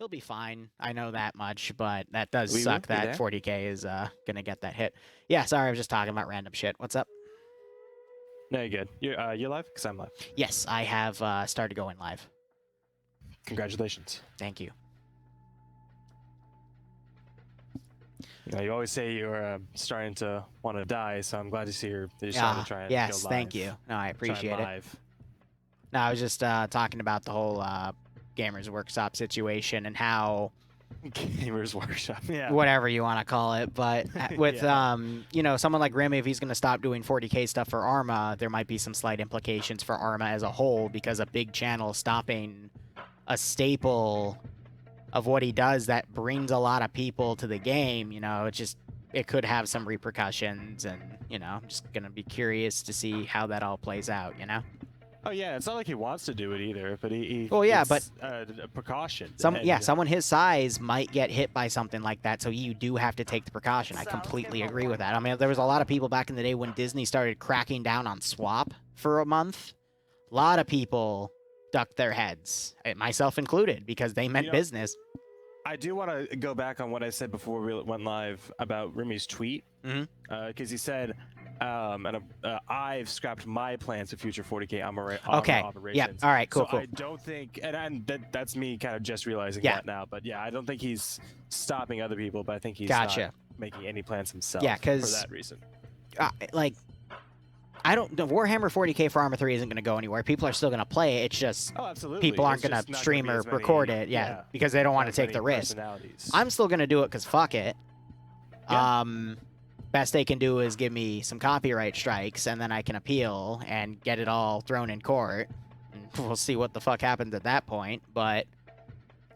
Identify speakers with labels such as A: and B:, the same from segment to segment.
A: He'll be fine. I know that much, but that does
B: Liru,
A: suck
B: you
A: that
B: there?
A: 40K is gonna get that hit. Yeah, sorry, I was just talking about random shit. What's up?
B: No, you're good. You're live? Because I'm live.
A: Yes, I have started going live.
B: Congratulations.
A: Thank you.
B: You know, you always say you're starting to want to die, so I'm glad to see you're starting to try and go
A: yes,
B: live.
A: thank you. No, I appreciate it.
B: Live.
A: No, I was just talking about the whole Gamers Workshop situation and how
B: Gamers Workshop, yeah.
A: whatever you want to call it, but with
B: Yeah.
A: you know, someone like Remy, if he's going to stop doing 40K stuff for Arma, there might be some slight implications for Arma as a whole, because a big channel stopping a staple of what he does that brings a lot of people to the game, you know, it could have some repercussions, and you know, I'm just going to be curious to see how that all plays out, you know.
B: Oh yeah, it's not like he wants to do it either, but he
A: well, yeah,
B: it's, a precaution.
A: Someone his size might get hit by something like that, so you do have to take the precaution. I completely agree with that. I mean, there was a lot of people back in the day when Disney started cracking down on swap for a month. A lot of people ducked their heads, myself included, because they meant business.
B: I do want to go back on what I said before we went live about Remy's tweet, because he said, I've scrapped my plans for future 40K Arma operations.
A: Yeah. All right. Cool.
B: So I don't think, and that's me kind of just realizing that now. But yeah, I don't think he's stopping other people, but I think he's not making any plans himself.
A: Yeah,
B: for that reason.
A: Like, the Warhammer 40K for Arma 3 isn't going to go anywhere. People are still going to play it. It's just people aren't going to stream or record it, because they don't want to take the risk. I'm still going to do it because fuck it. Yeah. Best they can do is give me some copyright strikes, and then I can appeal and get it all thrown in court. And we'll see what the fuck happens at that point. But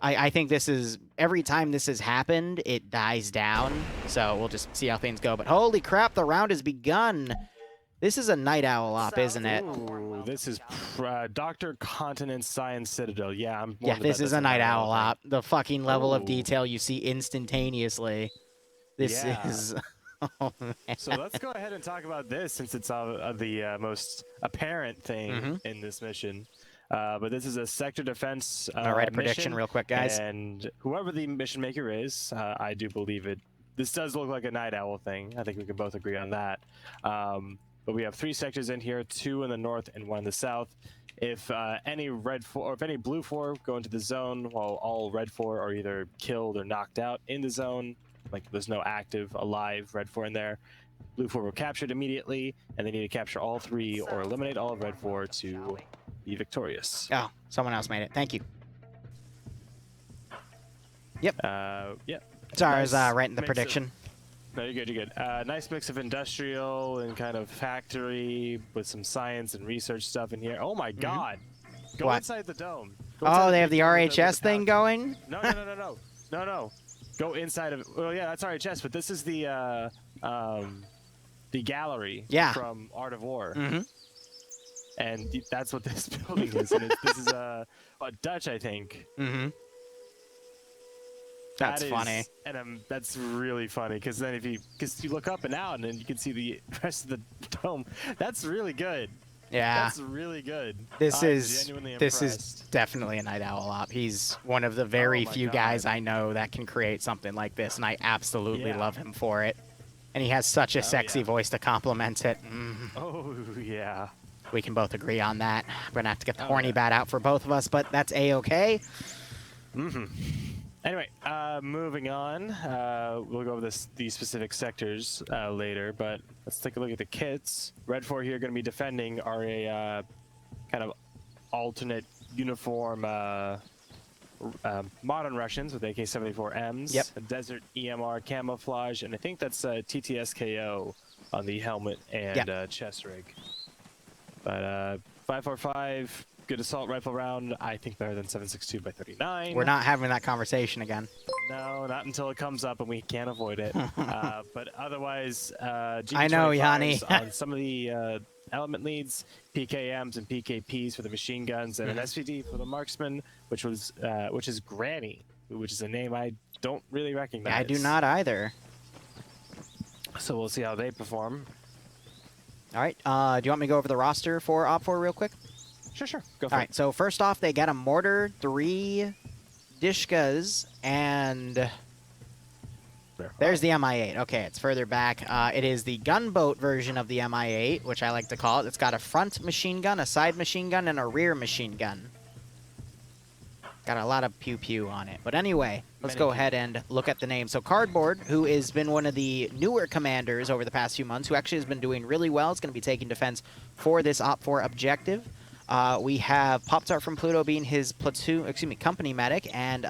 A: I think this is, every time this has happened, it dies down. So we'll just see how things go. But holy crap, the round has begun. This is a night owl op, isn't it?
B: Ooh, this is Dr. Continent Science Citadel. Yeah,
A: this is a night owl op. The fucking level of detail you see instantaneously. This is... Oh,
B: so let's go ahead and talk about this, since it's the most apparent thing in this mission. But this is a sector defense
A: I'm gonna write a prediction real quick, guys.
B: And whoever the mission maker is, I do believe it. This does look like a night owl thing. I think we can both agree on that. But we have 3 sectors in here, 2 in the north and 1 in the south. If any red 4 or if any blue 4 go into the zone, while all red 4 are either killed or knocked out in the zone, like there's no active, alive red 4 in there, blue 4 will capture it immediately, and they need to capture all 3 or eliminate all of red 4 to be victorious.
A: Oh, someone else made it. Thank you. Yep.
B: Yeah.
A: Sorry, I was writing the prediction.
B: No, you're good, you're good. Nice mix of industrial and kind of factory with some science and research stuff in here. Oh my god! Go inside the dome.
A: Oh, they have the RHS thing going?
B: No. Go inside of it. Well, yeah, that's RHS, but this is the gallery from Art of War. And that's what this building is. And this is Dutch, I think.
A: That's funny.
B: And that's really funny, because then because you look up and out, and then you can see the rest of the dome. That's really good.
A: Yeah.
B: That's really good.
A: This is definitely a night owl op. He's one of the very few guys I know that can create something like this, and I absolutely love him for it. And he has such a sexy voice to complement it.
B: Oh, yeah.
A: We can both agree on that. We're going to have to get the horny bat out for both of us, but that's A-okay.
B: Anyway, moving on. We'll go over these specific sectors later, but let's take a look at the kits. Red 4 here going to be defending are a kind of alternate uniform modern Russians with AK-74Ms.
A: Yep.
B: A desert EMR camouflage, and I think that's TTSKO on the helmet and chest rig. But 5.45. Good assault rifle round. I think better than 7.62 by 39.
A: We're not having that conversation again.
B: No, not until it comes up and we can't avoid it. But otherwise,
A: I know, Yanni.
B: on some of the element leads, PKMs and PKPs for the machine guns, and an SVD for the marksman, which is Granny, which is a name I don't really recognize.
A: I do not either.
B: So we'll see how they perform.
A: All right. Do you want me to go over the roster for Op 4 real quick?
B: Sure. Go for it.
A: All right. So first off, they got a mortar, 3 Dishkas, and there's the Mi-8. Okay, it's further back. It is the gunboat version of the Mi-8, which I like to call it. It's got a front machine gun, a side machine gun, and a rear machine gun. Got a lot of pew-pew on it. But anyway, let's go ahead and look at the name. So Cardboard, who has been one of the newer commanders over the past few months, who actually has been doing really well, is going to be taking defense for this Op4 objective. We have Pop-Tart from Pluto being his company medic, and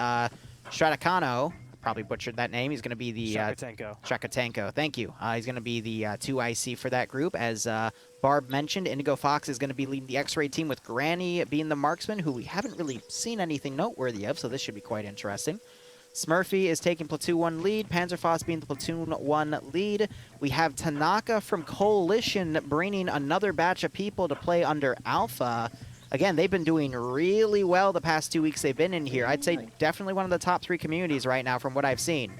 A: Straticano, probably butchered that name. He's going to be the Shakatenko. Thank you. He's going to be the 2 IC for that group. As Barb mentioned, Indigo Fox is going to be leading the X-Ray team, with Granny being the marksman, who we haven't really seen anything noteworthy of, so this should be quite interesting. Smurfy is taking Platoon 1 lead, Panzerfaust being the Platoon 1 lead. We have Tanaka from Coalition bringing another batch of people to play under Alpha. Again, they've been doing really well the past 2 weeks they've been in here. I'd say definitely one of the top 3 communities right now from what I've seen.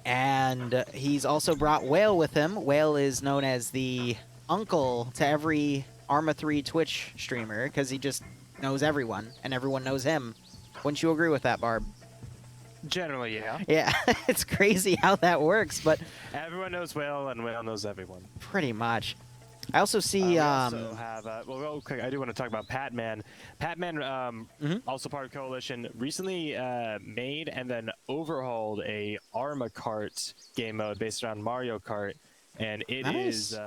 A: And he's also brought Whale with him. Whale is known as the uncle to every Arma 3 Twitch streamer because he just knows everyone, and everyone knows him. Wouldn't you agree with that, Barb?
B: Generally, yeah.
A: Yeah, it's crazy how that works, but...
B: Everyone knows Whale, and Whale knows everyone.
A: Pretty much. I also see...
B: we also have... okay, I do want to talk about Patman. Patman, also part of Coalition, recently made and then overhauled a Arma Kart game mode based around Mario Kart, and it is...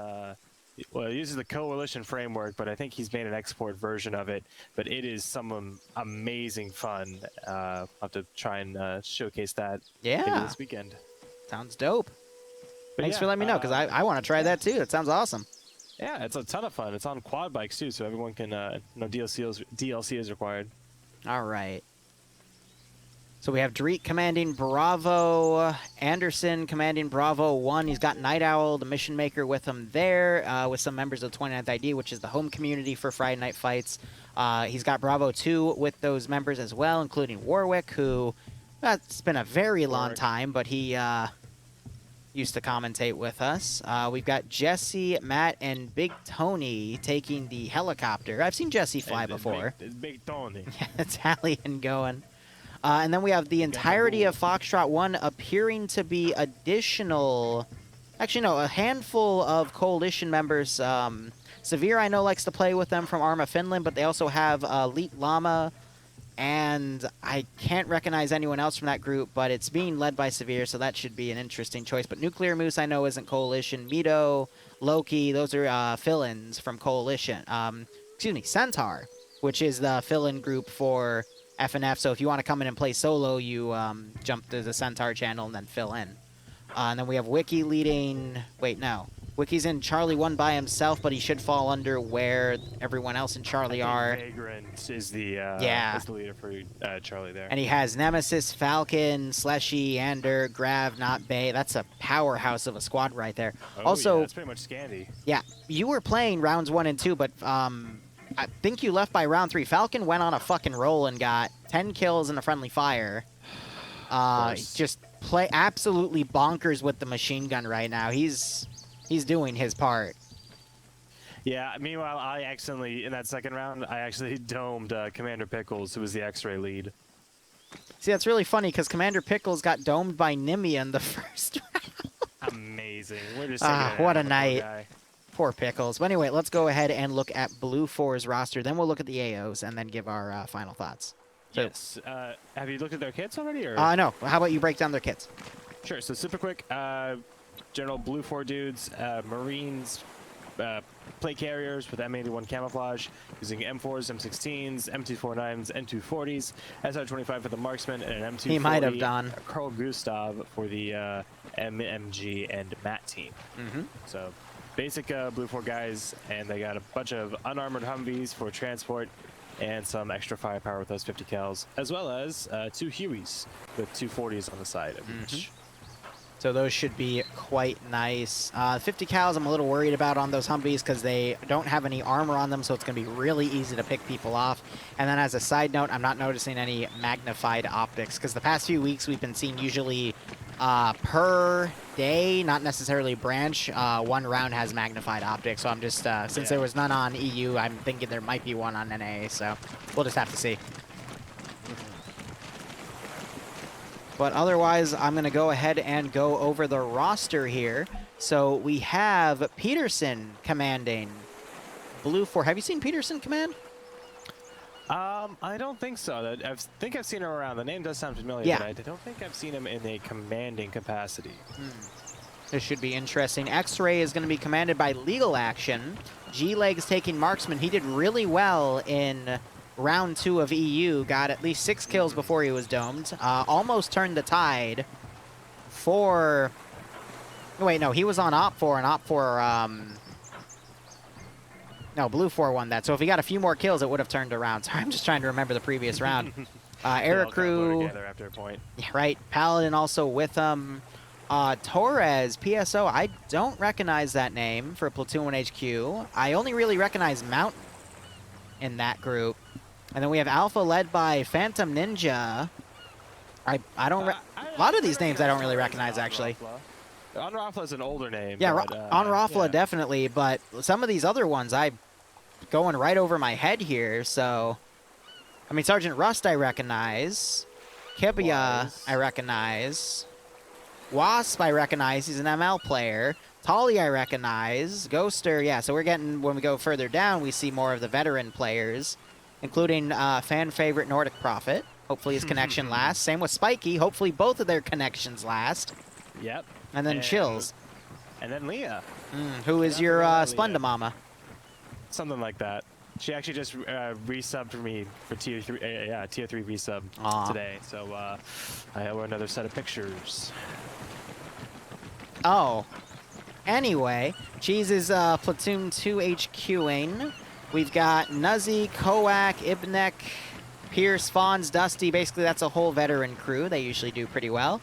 B: well, it uses the Coalition framework, but I think he's made an export version of it. But it is some amazing fun. I'll have to try and showcase that this weekend.
A: Sounds dope. Thanks for letting me know, because I want to try that too. That sounds awesome.
B: Yeah, it's a ton of fun. It's on quad bikes too, so everyone can, no DLC is required.
A: All right. So we have Dreek commanding Bravo, Anderson commanding Bravo 1. He's got Night Owl, the mission maker, with him there, with some members of the 29th ID, which is the home community for Friday Night Fights. He's got Bravo 2 with those members as well, including Warwick, who, it's been a very long time, but he used to commentate with us. We've got Jesse, Matt, and Big Tony taking the helicopter. I've seen Jesse fly before.
B: Big Tony.
A: Yeah, Italian going. And then we have the entirety of Foxtrot 1 appearing to be additional... Actually, no, a handful of Coalition members. Severe, I know, likes to play with them from Arma Finland, but they also have Elite Llama, and I can't recognize anyone else from that group, but it's being led by Severe, so that should be an interesting choice. But Nuclear Moose, I know, isn't Coalition. Mito, Loki, those are fill-ins from Coalition. Centaur, which is the fill-in group for... FNF, so if you want to come in and play solo, you jump to the Centaur channel and then fill in. And then we have Wiki leading... Wait, no. Wiki's in Charlie 1 by himself, but he should fall under where everyone else in Charlie are.
B: Vagrant is the leader for Charlie there.
A: And he has Nemesis, Falcon, Sleshy, Ander, Grav, Not Bay. That's a powerhouse of a squad right there.
B: Oh,
A: also,
B: yeah, that's pretty much Scandy.
A: Yeah, you were playing rounds 1 and 2, but... I think you left by round 3. Falcon went on a fucking roll and got 10 kills in a friendly fire. Just play absolutely bonkers with the machine gun right now. He's doing his part.
B: Yeah, meanwhile, I accidentally, in that second round, I actually domed Commander Pickles, who was the X-Ray lead.
A: See, that's really funny, because Commander Pickles got domed by Nimia in the first round.
B: Amazing. We're just
A: what a night. Poor Pickles. But anyway, let's go ahead and look at Blue 4's roster. Then we'll look at the AOs and then give our final thoughts. So,
B: yes. Have you looked at their kits already? Or?
A: No. How about you break down their kits?
B: Sure. So super quick. General Blue 4 dudes, Marines, plate carriers with M81 camouflage, using M4s, M16s, M249s, N240s, SR25 for the marksman, and an M240.
A: He might have done.
B: Carl Gustav for the MMG and MAT team. So basic Blue 4 guys, and they got a bunch of unarmored Humvees for transport and some extra firepower with those 50 cals, as well as 2 Hueys with 240s on the side of each.
A: So those should be quite nice. 50 cals I'm a little worried about on those Humvees because they don't have any armor on them, so it's going to be really easy to pick people off. And then as a side note, I'm not noticing any magnified optics because the past few weeks we've been seeing usually per day, not necessarily branch, 1 round has magnified optics. So I'm just, since there was none on EU, I'm thinking there might be one on NA, so we'll just have to see. But otherwise, I'm going to go ahead and go over the roster here. So we have Peterson commanding Blue 4. Have you seen Peterson command?
B: I don't think so. I think I've seen him around. The name does sound familiar,
A: yeah.
B: But I don't think I've seen him in a commanding capacity.
A: This should be interesting. X-Ray is going to be commanded by Legal Action. G-Leg's taking Marksman. He did really well in round 2 of EU. Got at least 6 kills before he was domed. Almost turned the tide for... Wait, no, he was on Op 4, and Op 4... No, Blue 4 won that. So if he got a few more kills, it would have turned around. Sorry, I'm just trying to remember the previous round. Eric Crew...
B: After a point.
A: Yeah, right. Paladin also with him. Torres, PSO, I don't recognize that name for Platoon 1 HQ. I only really recognize Mountain in that group. And then we have Alpha led by Phantom Ninja. I don't... a lot of these names I don't really recognize, actually.
B: Unrafla is an older name.
A: Yeah,
B: but,
A: Unrafla, definitely, but some of these other ones I going right over my head here, so... I mean, Sergeant Rust I recognize. Kibia I recognize. Wasp I recognize, he's an ML player. Tali I recognize. Ghoster, yeah, so we're getting, when we go further down, we see more of the veteran players, including fan favorite Nordic Prophet. Hopefully his connection lasts. Same with Spiky, hopefully both of their connections last.
B: Yep.
A: And then Chills.
B: And then Leah.
A: Who is your Splenda Mama?
B: Something like that. She actually just resubbed for me for tier 3 resub today. So I owe her another set of pictures.
A: Oh. Anyway, Cheese is Platoon 2 HQing. We've got Nuzzy, Koak, Ibnek, Pierce, Fawns, Dusty. Basically, that's a whole veteran crew. They usually do pretty well.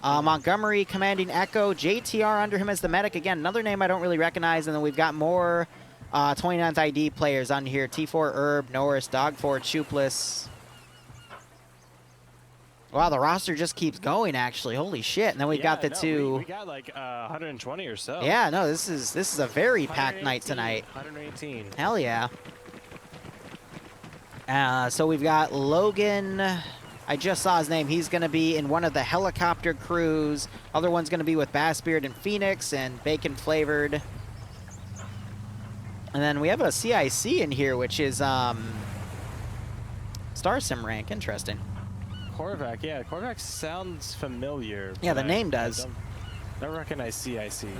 A: Montgomery commanding Echo. JTR under him as the medic. Again, another name I don't really recognize. And then we've got more 29th ID players on here. T4 Herb, Norris, Dogford, Shooplis. Wow, the roster just keeps going, actually. Holy shit. And then we've got the two...
B: We got like 120 or so.
A: Yeah, no, this is a very packed night tonight.
B: 118.
A: Hell yeah. So we've got Logan... I just saw his name. He's going to be in one of the helicopter crews. Other one's going to be with Bassbeard and Phoenix and Bacon Flavored. And then we have a CIC in here, which is Star Sim rank. Interesting.
B: Korvac, yeah. Korvac sounds familiar.
A: Yeah, the name does.
B: I don't recognize CIC.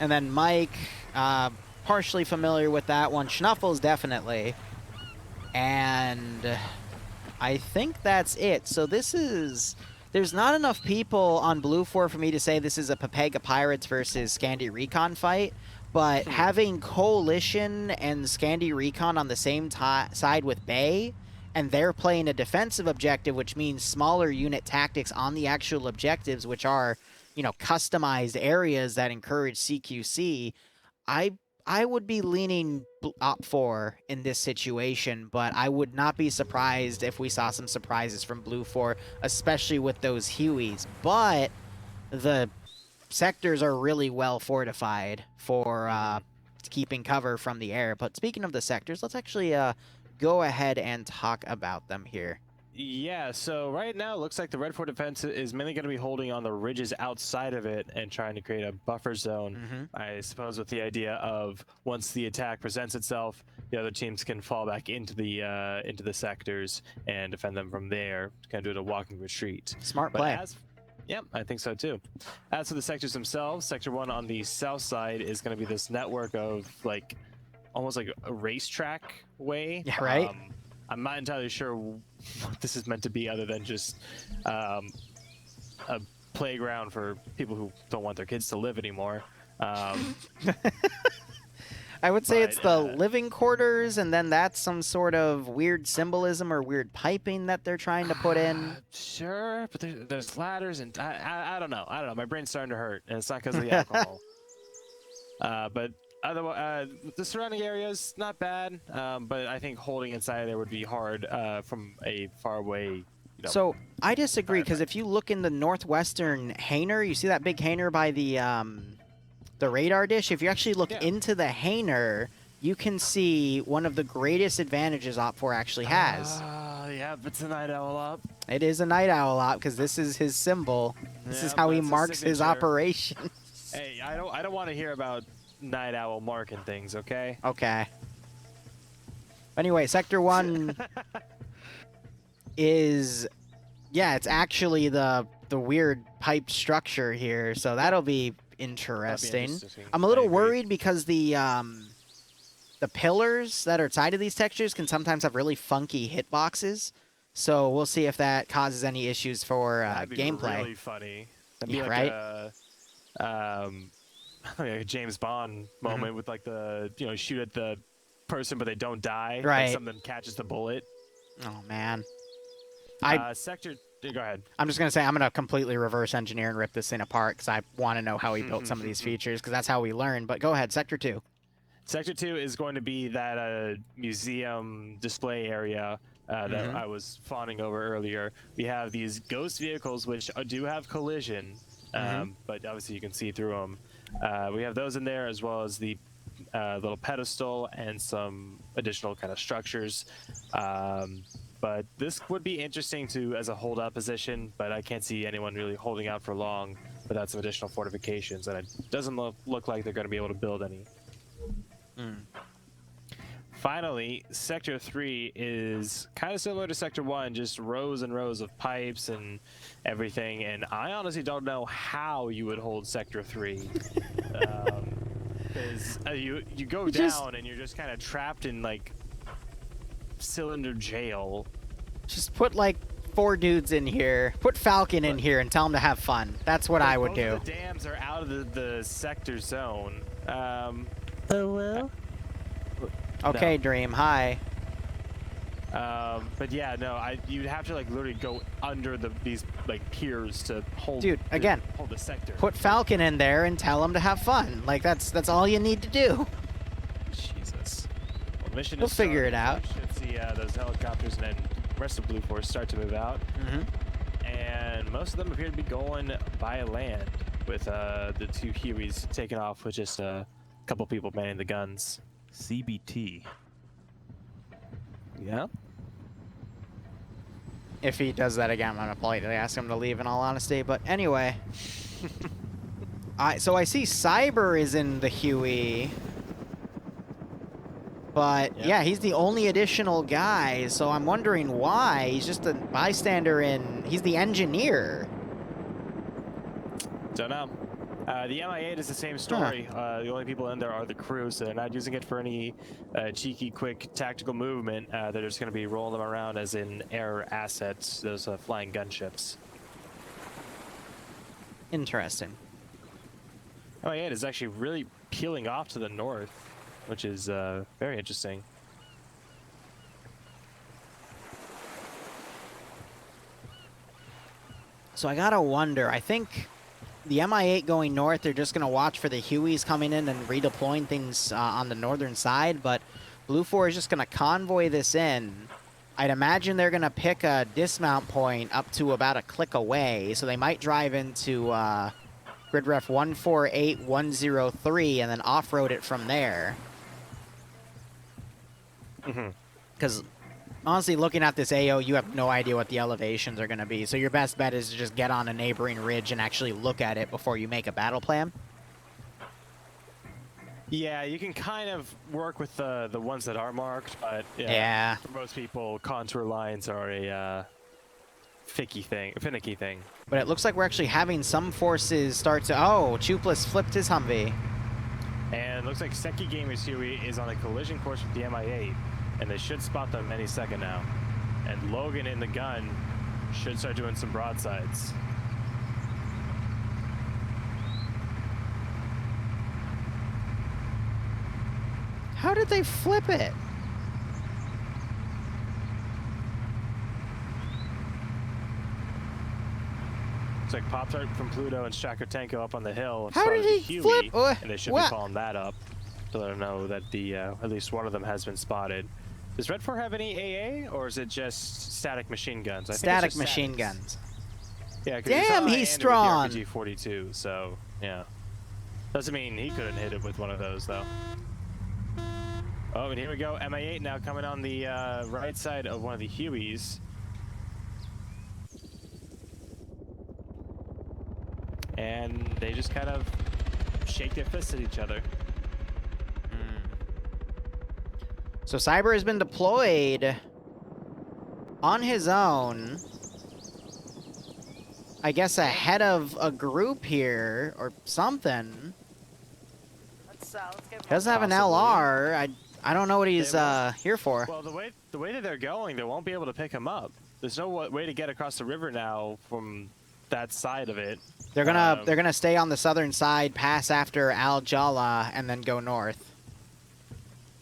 A: And then Mike, partially familiar with that one. Schnuffles, definitely. And... I think that's it. So this is... There's not enough people on Blue 4 for me to say this is a Pepega Pirates versus Scandi Recon fight, but having Coalition and Scandi Recon on the same side with Bay, and they're playing a defensive objective, which means smaller unit tactics on the actual objectives, which are, you know, customized areas that encourage CQC, I would be leaning Op 4 in this situation, but I would not be surprised if we saw some surprises from Blue 4, especially with those Hueys. But the sectors are really well fortified for keeping cover from the air. But speaking of the sectors, let's actually go ahead and talk about them here.
B: Yeah, so right now it looks like the Red Fort defense is mainly going to be holding on the ridges outside of it and trying to create a buffer zone, I suppose, with the idea of once the attack presents itself, the other teams can fall back into the sectors and defend them from there, kind of do a walking retreat.
A: Smart play.
B: Yep, I think so too. As for the sectors themselves, Sector 1 on the south side is going to be this network of like almost like a racetrack way.
A: Yeah, right.
B: I'm not entirely sure what this is meant to be other than just a playground for people who don't want their kids to live anymore.
A: I would say it's the living quarters, and then that's some sort of weird symbolism or weird piping that they're trying to put in.
B: Sure, but there's ladders, and I don't know. I don't know. My brain's starting to hurt, and it's not because of the alcohol. But otherwise, the surrounding areas not bad, but I think holding inside there would be hard from a far away.
A: So I disagree, because if you look in the northwestern hangar, you see that big hangar by the radar dish. If you actually look into the hangar, you can see one of the greatest advantages Op 4 actually has.
B: Yeah, it's a night owl op.
A: It is a night owl op because this is his symbol. This is how he marks his operation.
B: Hey, I don't want to hear about night owl marking things, okay?
A: Okay. Anyway, Sector 1 is, yeah, it's actually the weird pipe structure here, so that'll be interesting. I'm a little worried because the pillars that are tied to these textures can sometimes have really funky hitboxes, so we'll see if that causes any issues for gameplay.
B: That'd be really funny. That'd be like
A: right?
B: like a James Bond moment with like the, you know, shoot at the person but they don't die.
A: Right.
B: Like something catches the bullet.
A: Oh man.
B: Sector. Go ahead.
A: I'm just gonna say I'm gonna completely reverse engineer and rip this thing apart because I want to know how he built some of these features because that's how we learn. But go ahead, Sector 2.
B: Sector 2 is going to be that museum display area that I was fawning over earlier. We have these ghost vehicles which do have collision, but obviously you can see through them. We have those in there as well as the little pedestal and some additional kind of structures. But this would be interesting as a hold-out position, but I can't see anyone really holding out for long without some additional fortifications, and it doesn't look like they're going to be able to build any. Finally, Sector 3 is kind of similar to Sector 1, just rows and rows of pipes and everything, and I honestly don't know how you would hold Sector 3. Because you go down and you're just kind of trapped in, like, cylinder jail.
A: Just put like 4 dudes in here. Put Falcon in here and tell him to have fun. That's what I would do.
B: The dams are out of the sector zone.
C: Oh well.
A: Okay,
B: no.
A: Dream. Hi.
B: But yeah, no. You'd have to like literally go under these like piers to hold.
A: Dude, again.
B: Hold the sector.
A: Put Falcon in there and tell him to have fun. Like that's all you need to do.
B: Jesus. Well, mission
A: we'll figure it out.
B: We should see those helicopters and then the rest of Blue Force start to move out. And most of them appear to be going by land with the 2 Hueys taking off with just a couple people manning the guns.
C: CBT.
B: Yeah.
A: If he does that again, I'm gonna politely ask him to leave in all honesty. But anyway. So I see Cyber is in the Huey. But yeah, he's the only additional guy, so I'm wondering why. He's just a bystander he's the engineer.
B: Don't know. The Mi-8 is the same story. The only people in there are the crew, so they're not using it for any cheeky, quick tactical movement. They're just going to be rolling them around as in air assets, those flying gunships.
A: Interesting.
B: Mi-8 is actually really peeling off to the north, which is very interesting.
A: So I gotta wonder, I think the Mi-8 going north, they're just gonna watch for the Hueys coming in and redeploying things on the northern side, but Blue 4 is just gonna convoy this in. I'd imagine they're gonna pick a dismount point up to about a click away, so they might drive into grid ref 148103 and then off-road it from there. Because honestly, looking at this AO, you have no idea what the elevations are going to be. So your best bet is to just get on a neighboring ridge and actually look at it before you make a battle plan.
B: Yeah, you can kind of work with the ones that are marked, but
A: yeah.
B: For most people, contour lines are a finicky thing.
A: But it looks like we're actually having some forces start to... Oh, Chuplus flipped his Humvee.
B: And it looks like Seki Gamer's Huey is on a collision course with the Mi-8. And they should spot them any second now. And Logan in the gun should start doing some broadsides.
A: How did they flip it?
B: It's like Pop-Tart from Pluto and Shakotenko up on the hill.
A: How did he
B: Huey,
A: flip?
B: And they should be calling that up to let them know that at least one of them has been spotted. Does Red 4 have any AA, or is it just static machine guns? I think
A: static machine guns.
B: Yeah,
A: damn, he's strong.
B: RPG-42, so yeah. Doesn't mean he couldn't hit it with one of those, though. Oh, and here we go. Mi-8 now coming on the right side of one of the Hueys. and they just kind of shake their fists at each other.
A: So Cyber has been deployed on his own. I guess ahead of a group here or something.
D: Let's get
A: Doesn't have an LR. I don't know what he's here for.
B: Well, the way that they're going, they won't be able to pick him up. There's no way to get across the river now from that side of it.
A: They're gonna stay on the southern side, pass after Al Jala, and then go north.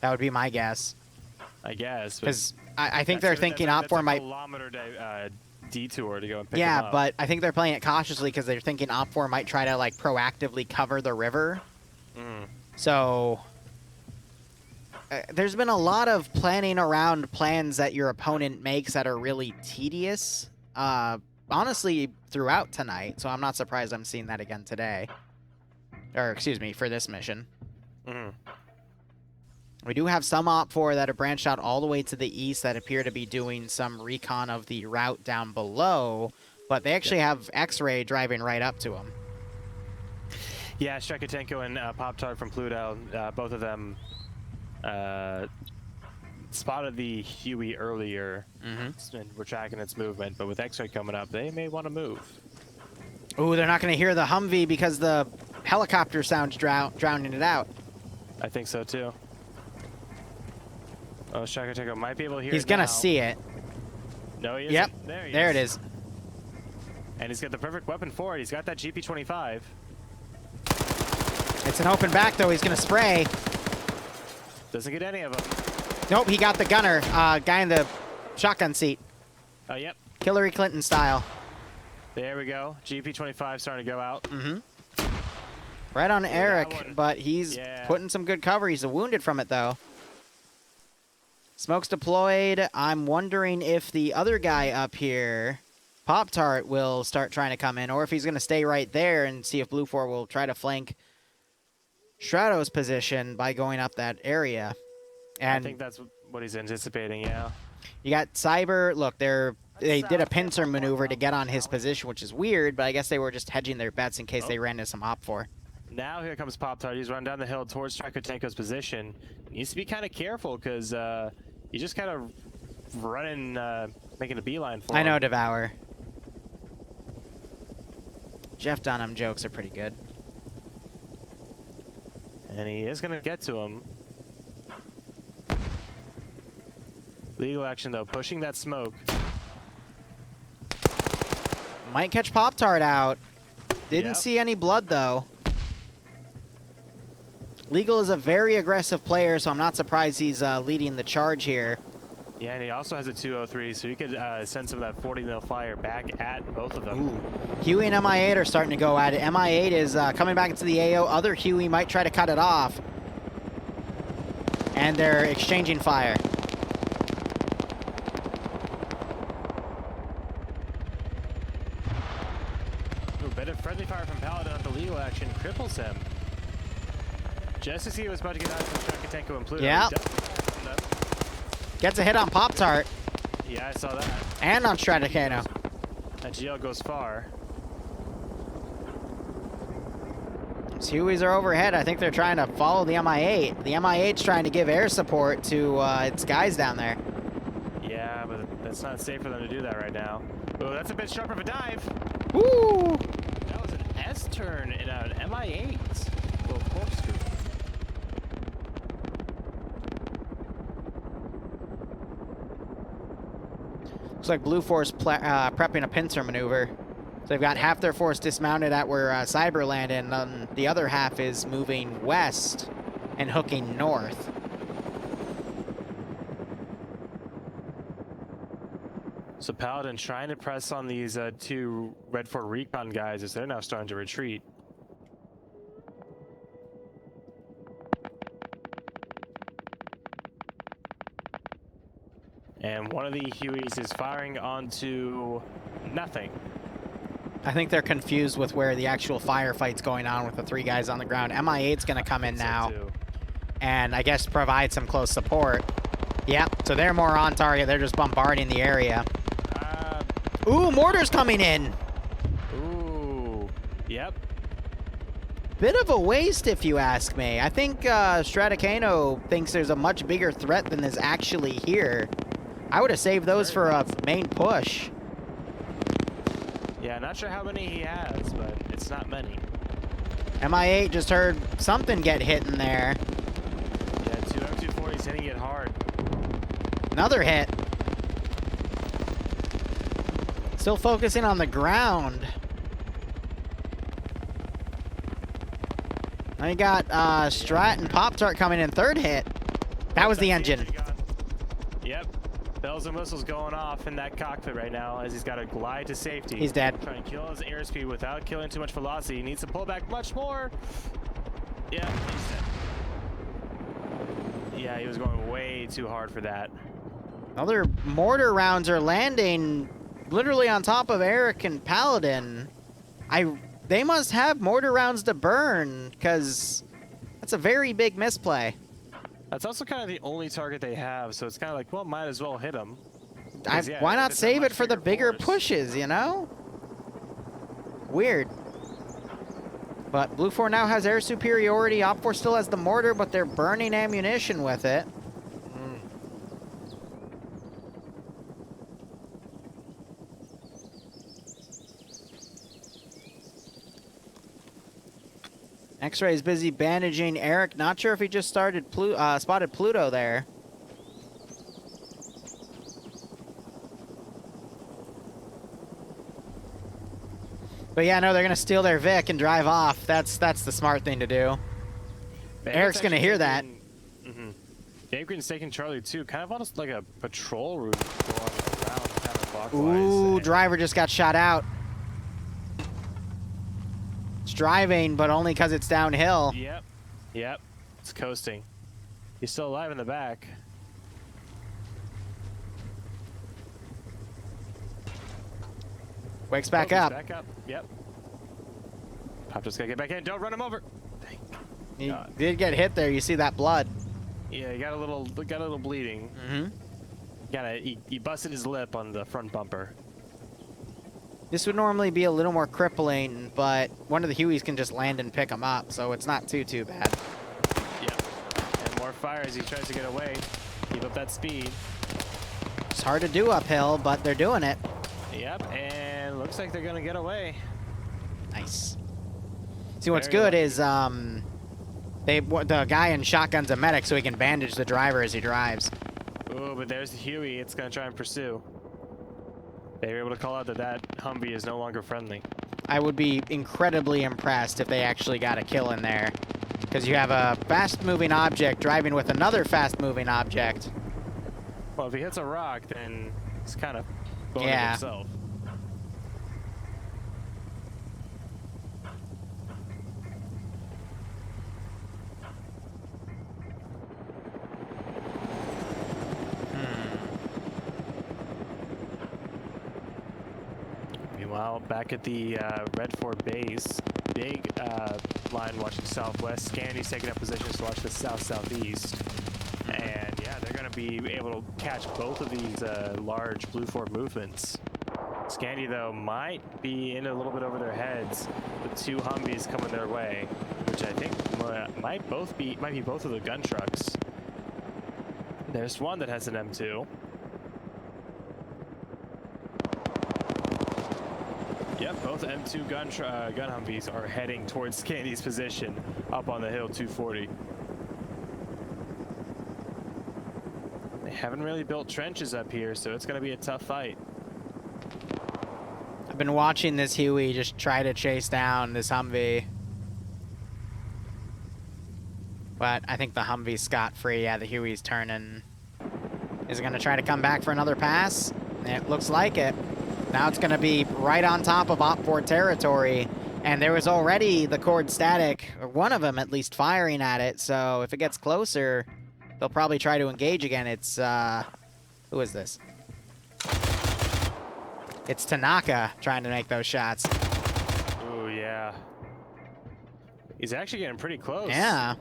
A: That would be my guess.
B: I guess.
A: Because I think they're thinking OpFor might.
B: Kilometer detour to go and pick him
A: Yeah,
B: up.
A: but I think they're playing it cautiously because they're thinking OpFor might try to like proactively cover the river. So there's been a lot of planning around plans that your opponent makes that are really tedious. Honestly, throughout tonight, so I'm not surprised I'm seeing that again today. Or, excuse me, for this mission. We do have some OpFor that are branched out all the way to the east that appear to be doing some recon of the route down below, but they actually have X-Ray driving right up to them.
B: Yeah, Shrekotenko and Pop-Tart from Pluto, both of them spotted the Huey earlier, and we're tracking its movement, but with X-Ray coming up, they may want to move.
A: Ooh, they're not going to hear the Humvee because the helicopter sound's drowning it out.
B: I think so, too. Oh, Shrekotenko might be able to hear
A: He's
B: it
A: going to
B: now.
A: see it.
B: No, he isn't.
A: Yep,
B: There
A: it is.
B: And he's got the perfect weapon for it. He's got that GP25.
A: It's an open back, though. He's going to spray.
B: Doesn't get any of them.
A: Nope, he got the gunner. Guy in the shotgun seat.
B: Oh, yep.
A: Hillary Clinton style.
B: There we go. GP25 starting to go out.
A: Right on Eric,
B: one.
A: but he's putting some good cover. He's wounded from it, though. Smoke's deployed. I'm wondering if the other guy up here, Pop-Tart, will start trying to come in, or if he's going to stay right there and see if Blue 4 will try to flank Shadow's position by going up that area. And
B: I think that's what he's anticipating, yeah.
A: You got Cyber. Look, they did a pincer maneuver to get on his position, which is weird, but I guess they were just hedging their bets in case they ran into some OpFor.
B: Now here comes Pop-Tart. He's running down the hill towards Shrekotenko's position. He needs to be kind of careful because he's just kind of running, making a beeline for him.
A: I know, Devour. Jeff Dunham jokes are pretty good.
B: And he is going to get to him. Legal action, though, pushing that smoke.
A: Might catch Pop-Tart out. Didn't see any blood, though. Legal is a very aggressive player, so I'm not surprised he's leading the charge here.
B: Yeah, and he also has a 203, so you could send some of that 40 mil fire back at both of them.
A: Ooh. Huey and MI8 are starting to go at it. MI8 is coming back into the AO. Other Huey might try to cut it off. And they're exchanging fire.
B: Ooh, bit of friendly fire from Paladin on the legal action cripples him. Just as he was about to get out from Shrekotenko and Pluto.
A: Yeah. Gets a hit on Pop-Tart.
B: Yeah, I saw that.
A: And on Stratocano.
B: That GL goes far.
A: These Hueys are overhead. I think they're trying to follow the MI8. The MI8's trying to give air support to its guys down there.
B: Yeah, but that's not safe for them to do that right now. Oh, that's a bit sharp of a dive.
A: Woo!
B: That was an S-turn in an MI8. Little corkscrew.
A: Looks like Blue Force prepping a pincer maneuver. So they've got half their force dismounted at where Cyber landed, and then the other half is moving west and hooking north.
B: So Paladin trying to press on these two Red Fort Recon guys as they're now starting to retreat. And one of the Hueys is firing onto nothing.
A: I think they're confused with where the actual firefight's going on with the three guys on the ground. MI8's going to come in now and I guess provide some close support. Yep, so they're more on target. They're just bombarding the area. Ooh, mortar's coming in.
B: Ooh. Yep.
A: Bit of a waste, if you ask me. I think Straticano thinks there's a much bigger threat than is actually here. I would have saved those for a main push.
B: Yeah, not sure how many he has, but it's not many.
A: MI8 just heard something get hit in there.
B: Yeah, 2 M240s hitting it hard.
A: Another hit. Still focusing on the ground. Now you got Strat and Pop-Tart coming in. Third hit. That was the engine.
B: Yep. Bells and whistles going off in that cockpit right now as he's got to glide to safety.
A: He's dead.
B: Trying to kill his airspeed without killing too much velocity. He needs to pull back much more. Yeah, he's dead. Yeah, he was going way too hard for that.
A: Other mortar rounds are landing literally on top of Eric and Paladin. They must have mortar rounds to burn, because that's a very big misplay.
B: That's also kind of the only target they have, so it's kind of like, well, might as well hit him. Yeah,
A: why not save it for the bigger
B: force.
A: pushes, you know? Weird. But Blue 4 now has air superiority. Op 4 still has the mortar, but they're burning ammunition with it. X-Ray is busy bandaging Eric. Not sure if he just spotted Pluto there. But yeah, no, they're gonna steal their Vic and drive off. That's the smart thing to do. Eric's gonna hear that.
B: Dave Green's taking Charlie too, kind of almost like a patrol route going around counterclockwise.
A: Ooh, driver just got shot out. It's driving, but only because it's downhill.
B: Yep, it's coasting. He's still alive in the back.
A: Wakes back up.
B: Back up, yep. Pop just gotta get back in, don't run him over.
A: He did get hit there, you see that blood.
B: Yeah, he got a little bleeding. He busted his lip on the front bumper.
A: This would normally be a little more crippling, but one of the Hueys can just land and pick him up, so it's not too bad.
B: Yep. And more fire as he tries to get away. Keep up that speed.
A: It's hard to do uphill, but they're doing it.
B: Yep, and looks like they're gonna get away.
A: Nice. See, what's good is the guy in shotgun's a medic, so he can bandage the driver as he drives.
B: Ooh, but there's the Huey. It's gonna try and pursue. They were able to call out that Humvee is no longer friendly.
A: I would be incredibly impressed if they actually got a kill in there, because you have a fast-moving object driving with another fast-moving object.
B: Well, if he hits a rock, then it's kind of going to himself. Meanwhile, back at the Red Fort base, big line watching southwest. Scandy's taking up positions to watch the south-southeast. And yeah, they're going to be able to catch both of these large Blue Fort movements. Scandy, though, might be in a little bit over their heads with 2 Humvees coming their way, which I think might be both of the gun trucks. There's one that has an M2. Yep, both M2 gun Humvees are heading towards Scandy's position up on the hill 240. They haven't really built trenches up here, so it's going to be a tough fight.
A: I've been watching this Huey just try to chase down this Humvee. But I think the Humvee's scot-free. Yeah, the Huey's turning. Is it going to try to come back for another pass? It looks like it. Now it's going to be right on top of Op 4 territory. And there was already the Cord Static, or one of them at least, firing at it. So if it gets closer, they'll probably try to engage again. It's, who is this? It's Tanaka trying to make those shots.
B: Oh, yeah. He's actually getting pretty close.
A: Yeah.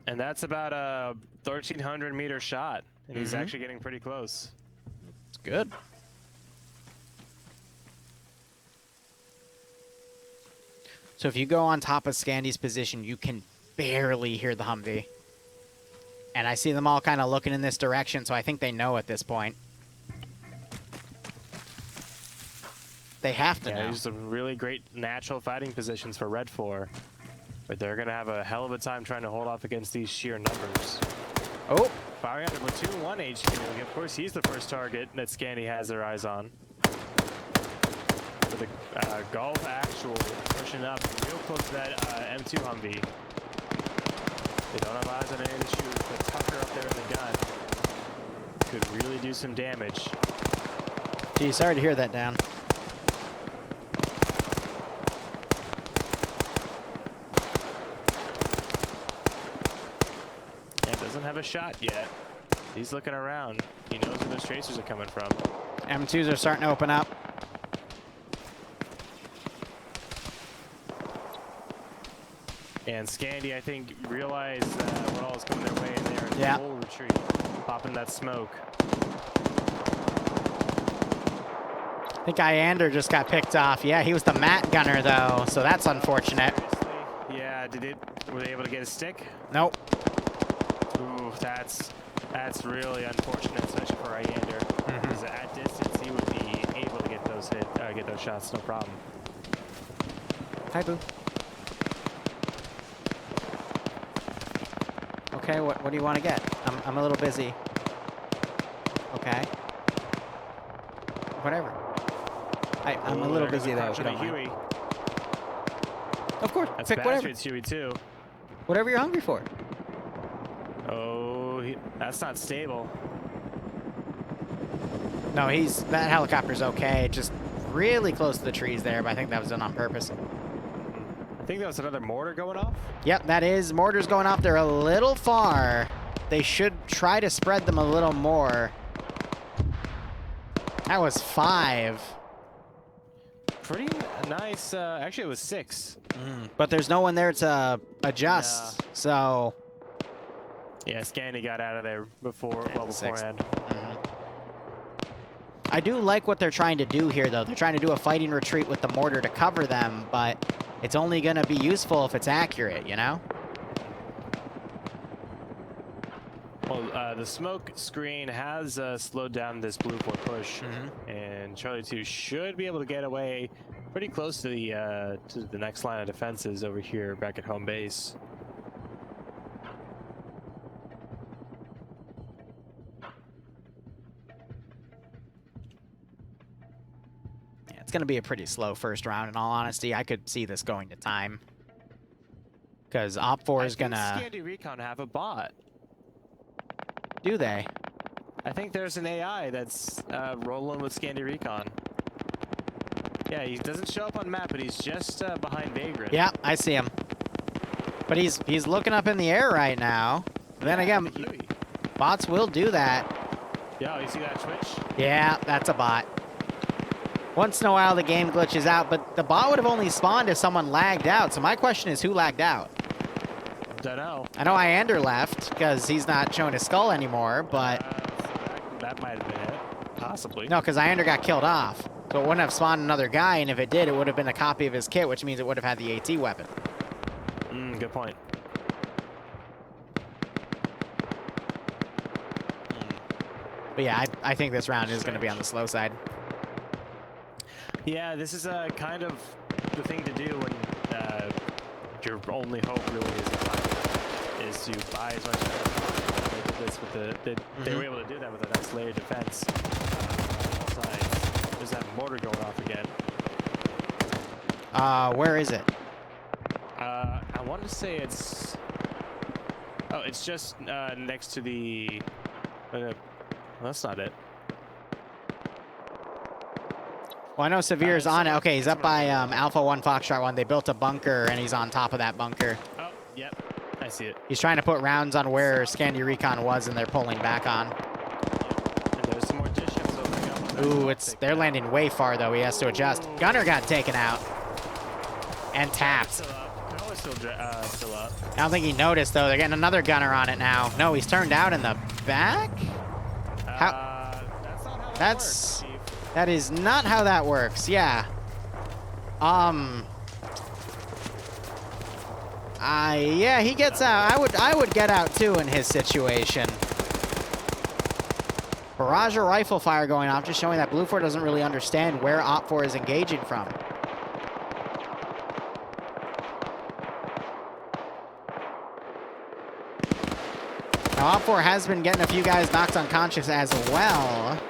B: And that's about a 1,300 meter shot. And he's actually getting pretty close.
A: It's good. So if you go on top of Scandy's position, you can barely hear the Humvee. And I see them all kind of looking in this direction, so I think they know at this point. They have to know.
B: These are really great natural fighting positions for Red 4. But they're going to have a hell of a time trying to hold off against these sheer numbers.
A: Oh!
B: Firing out of Platoon 1 HQ. Of course, he's the first target that Scandy has their eyes on. With the Golf Actual pushing up real close to that M2 Humvee. They don't have eyes on any of the shooters, but Tucker up there in the gun could really do some damage.
A: Gee, sorry to hear that, Dan.
B: And doesn't have a shot yet. He's looking around. He knows where those tracers are coming from.
A: M2s are starting to open up.
B: And Scandy, I think, realized what all was coming their way in there.
A: Yeah.
B: Full retreat, popping that smoke.
A: I think Iander just got picked off. Yeah, he was the mat gunner, though, so that's unfortunate.
B: Yeah, were they able to get a stick?
A: Nope.
B: Ooh, that's really unfortunate, especially for Iander. Because at distance, he would be able to get those shots, no problem.
A: Hi, Boo. Okay, what do you want to get? I'm a little busy. Okay. Whatever. I'm a little busy though. If you don't mind.
B: Huey.
A: Of course.
B: That's
A: Pick whatever.
B: Huey too.
A: Whatever you're hungry for.
B: Oh, that's not stable.
A: No, that helicopter's okay. Just really close to the trees there, but I think that was done on purpose.
B: I think there was another mortar going off.
A: Yep, that is. Mortars going off. They're a little far. They should try to spread them a little more. That was 5.
B: Pretty nice. Actually, it was 6.
A: But there's no one there to adjust, so...
B: Yeah, Scandy got out of there beforehand.
A: I do like what they're trying to do here, though. They're trying to do a fighting retreat with the mortar to cover them, but it's only going to be useful if it's accurate, you know?
B: Well, the smoke screen has slowed down this Blue 4 push, and Charlie 2 should be able to get away pretty close to the next line of defenses over here back at home base.
A: It's going to be a pretty slow first round, in all honesty. I could see this going to time. Because Op4 is going to...
B: Scandy Recon have a bot.
A: Do they?
B: I think there's an AI that's rolling with Scandy Recon. Yeah, he doesn't show up on map, but he's just behind Vagrant.
A: Yeah, I see him. But he's looking up in the air right now. Then again, bots will do that.
B: Yeah, you see that twitch?
A: Yeah, that's a bot. Once in a while, the game glitches out, but the bot would have only spawned if someone lagged out. So my question is, who lagged out?
B: Don't know.
A: I know Iander left because he's not showing his skull anymore, but...
B: that might have been it. Possibly.
A: No, because Iander got killed off. So it wouldn't have spawned another guy, and if it did, it would have been a copy of his kit, which means it would have had the AT weapon.
B: Good point.
A: But yeah, I think this round is going to be on the slow side.
B: Yeah, this is kind of the thing to do when your only hope really is to buy as much as they were able to do that with a nice layered defense. There's that mortar going off again.
A: Where is it?
B: I want to say it's... Oh, it's just next to the... well, that's not it.
A: Well, I know Severe's on it. Okay, he's up by Alpha 1 Foxtrot 1. They built a bunker, and he's on top of that bunker.
B: Oh, yep. I see it.
A: He's trying to put rounds on where Scandy Recon was, and they're pulling back on.
B: Yep. And there's some more dish ships opening up.
A: Ooh, they're landing way far, though. He has to adjust. Gunner got taken out. And tapped.
B: Still up.
A: I don't think he noticed, though. They're getting another gunner on it now. No, he's turned out in the back?
B: That's not how that works, Chief.
A: That is not how that works, yeah. Yeah, he gets out. I would get out too in his situation. Barrage of rifle fire going off, just showing that Blue 4 doesn't really understand where Op 4 is engaging from. Now, Op 4 has been getting a few guys knocked unconscious as well.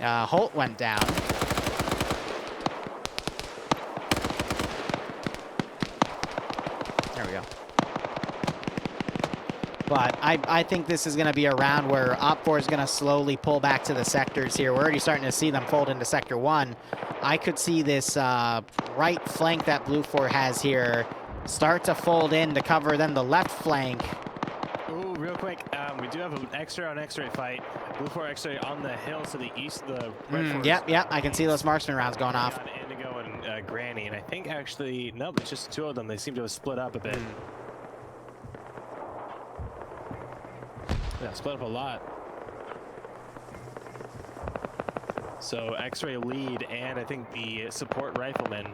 A: Holt went down. There we go. But I think this is going to be a round where Op 4 is going to slowly pull back to the sectors here. We're already starting to see them fold into Sector 1. I could see this right flank that Blue 4 has here start to fold in to cover then the left flank.
B: Ooh, real quick, we do have an X-ray on X-ray fight. Blue 4 X-ray on the hill to the east of the red forest.
A: Yep, I can see those marksman rounds going off.
B: Indigo and Granny, and I think actually, no, it's just two of them. They seem to have split up a bit. Yeah, split up a lot. So X-ray lead and I think the support riflemen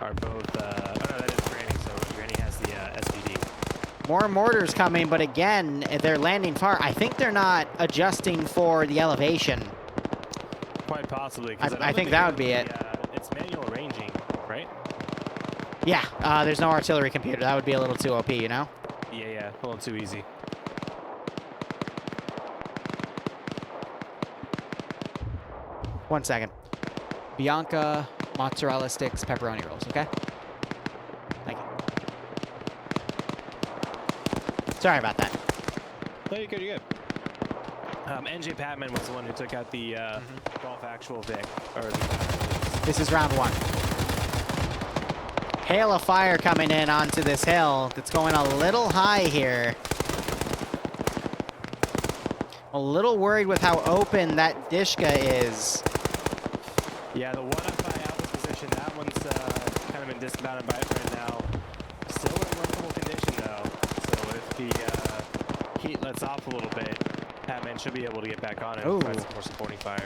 B: are both, oh no, that is Granny, so Granny has the SVD.
A: More mortars coming, but again, they're landing far. I think they're not adjusting for the elevation.
B: Quite possibly.
A: I think that would be it.
B: It's manual ranging, right?
A: Yeah, there's no artillery computer. That would be a little too OP, you know?
B: Yeah, a little too easy.
A: One second. Bianca, mozzarella sticks, pepperoni rolls, okay? Thank you. Sorry about that.
B: No, you're good, you're good. NJ Patman was the one who took out the Golf Actual Vic.
A: This is round 1. Hail of fire coming in onto this hill. That's going a little high here. A little worried with how open that Dishka is.
B: Yeah, the 1-5 Alpha position, that one's kind of been dismounted by it right now. Still in workable condition though. So if the heat lets off a little bit, Patman should be able to get back on it and provide some more supporting fire.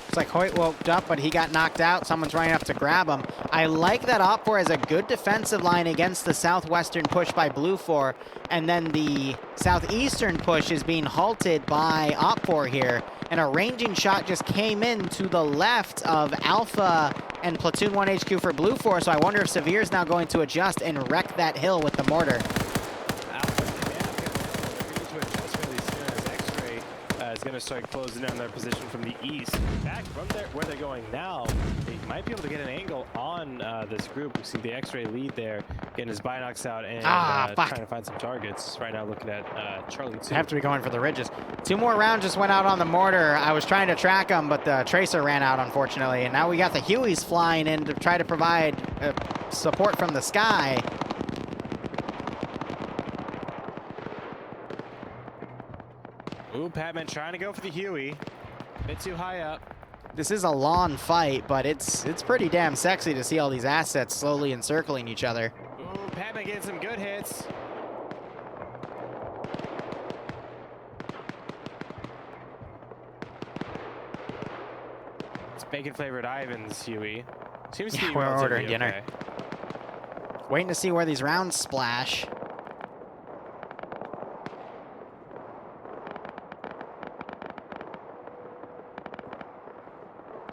A: It's like Hoyt woke up, but he got knocked out. Someone's running up to grab him. I like that Op 4 has a good defensive line against the southwestern push by Blue 4, and then the southeastern push is being halted by Op 4 here. And a ranging shot just came in to the left of Alpha and Platoon 1 HQ for Blue 4, so I wonder if Severe is now going to adjust and wreck that hill with the mortar.
B: Is going to start closing down their position from the east. Back from there, where they're going now, they might be able to get an angle on this group. We see the X-ray lead there, getting his binocs out and trying to find some targets. Right now looking at Charlie 2.
A: Have to be going for the ridges. 2 more rounds just went out on the mortar. I was trying to track them, but the tracer ran out, unfortunately. And now we got the Hueys flying in to try to provide support from the sky.
B: Ooh, Patman trying to go for the Huey. A bit too high up.
A: This is a long fight, but it's pretty damn sexy to see all these assets slowly encircling each other.
B: Ooh, Patman getting some good hits. It's bacon-flavored Ivan's Huey. Seems to be
A: we're ordering
B: okay.
A: dinner. Waiting to see where these rounds splash.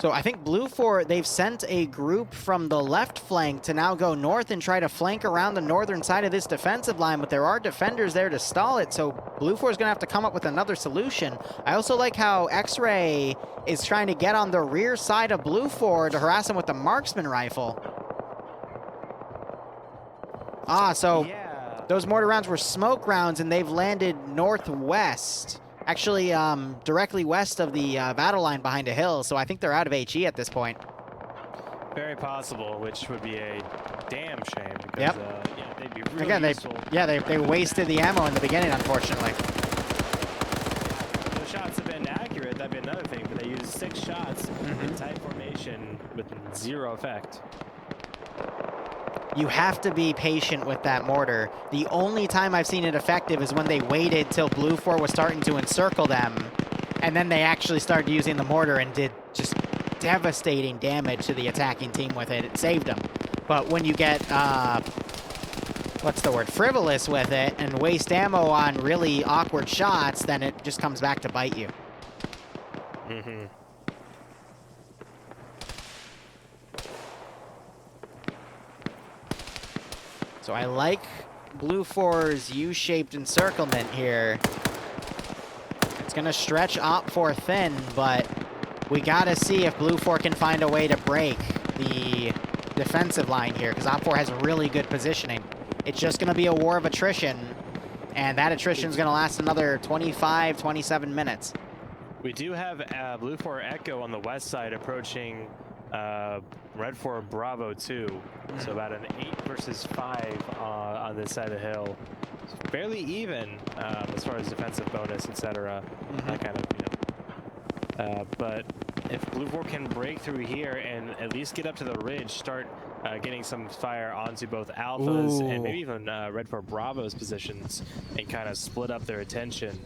A: So I think Blue 4, they've sent a group from the left flank to now go north and try to flank around the northern side of this defensive line, but there are defenders there to stall it, so Blue 4 is going to have to come up with another solution. I also like how X-Ray is trying to get on the rear side of Blue 4 to harass him with the marksman rifle. So those mortar rounds were smoke rounds, and they've landed northwest. Actually, directly west of the battle line behind a hill, so I think they're out of HE at this point.
B: Very possible, which would be a damn shame. Because,
A: yep.
B: Yeah, they'd be really
A: Again,
B: useful.
A: they wasted the ammo in the beginning, unfortunately.
B: The shots have been accurate, that'd be another thing, but they used 6 shots in tight formation with 0 effect.
A: You have to be patient with that mortar. The only time I've seen it effective is when they waited till Blue 4 was starting to encircle them, and then they actually started using the mortar and did just devastating damage to the attacking team with it. It saved them. But when you get, what's the word, frivolous with it and waste ammo on really awkward shots, then it just comes back to bite you.
B: Mm-hmm.
A: So I like Blue 4's U-shaped encirclement here. It's going to stretch Op 4 thin, but we got to see if Blue 4 can find a way to break the defensive line here, because Op 4 has really good positioning. It's just going to be a war of attrition, and that attrition is going to last another 25, 27 minutes.
B: We do have Blue 4 Echo on the west side approaching Red 4 Bravo 2. So about an 8 versus 5 on this side of the hill. It's fairly even as far as defensive bonus, etc. That kind of, but if Blue 4 can break through here and at least get up to the ridge, start getting some fire onto both Alphas and maybe even Red 4 Bravo's positions and kind of split up their attention,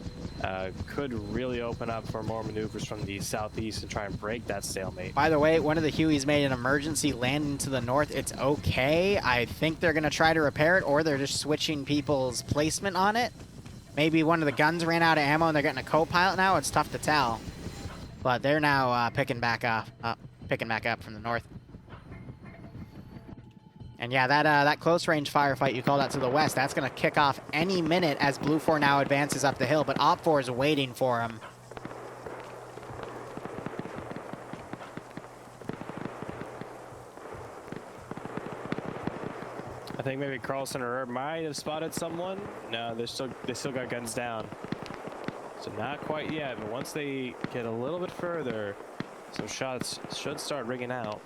B: could really open up for more maneuvers from the southeast and try and break that stalemate.
A: By the way, one of the Hueys made an emergency landing to the north. It's okay. I think they're going to try to repair it, or they're just switching people's placement on it. Maybe one of the guns ran out of ammo and they're getting a co-pilot now. It's tough to tell. But they're now picking back up from the north. And yeah, that close range firefight you called out to the west, that's going to kick off any minute as Blue 4 now advances up the hill, but Op 4 is waiting for him.
B: I think maybe Carlson or Herb might have spotted someone. No, they still got guns down. So not quite yet, but once they get a little bit further, some shots should start ringing out.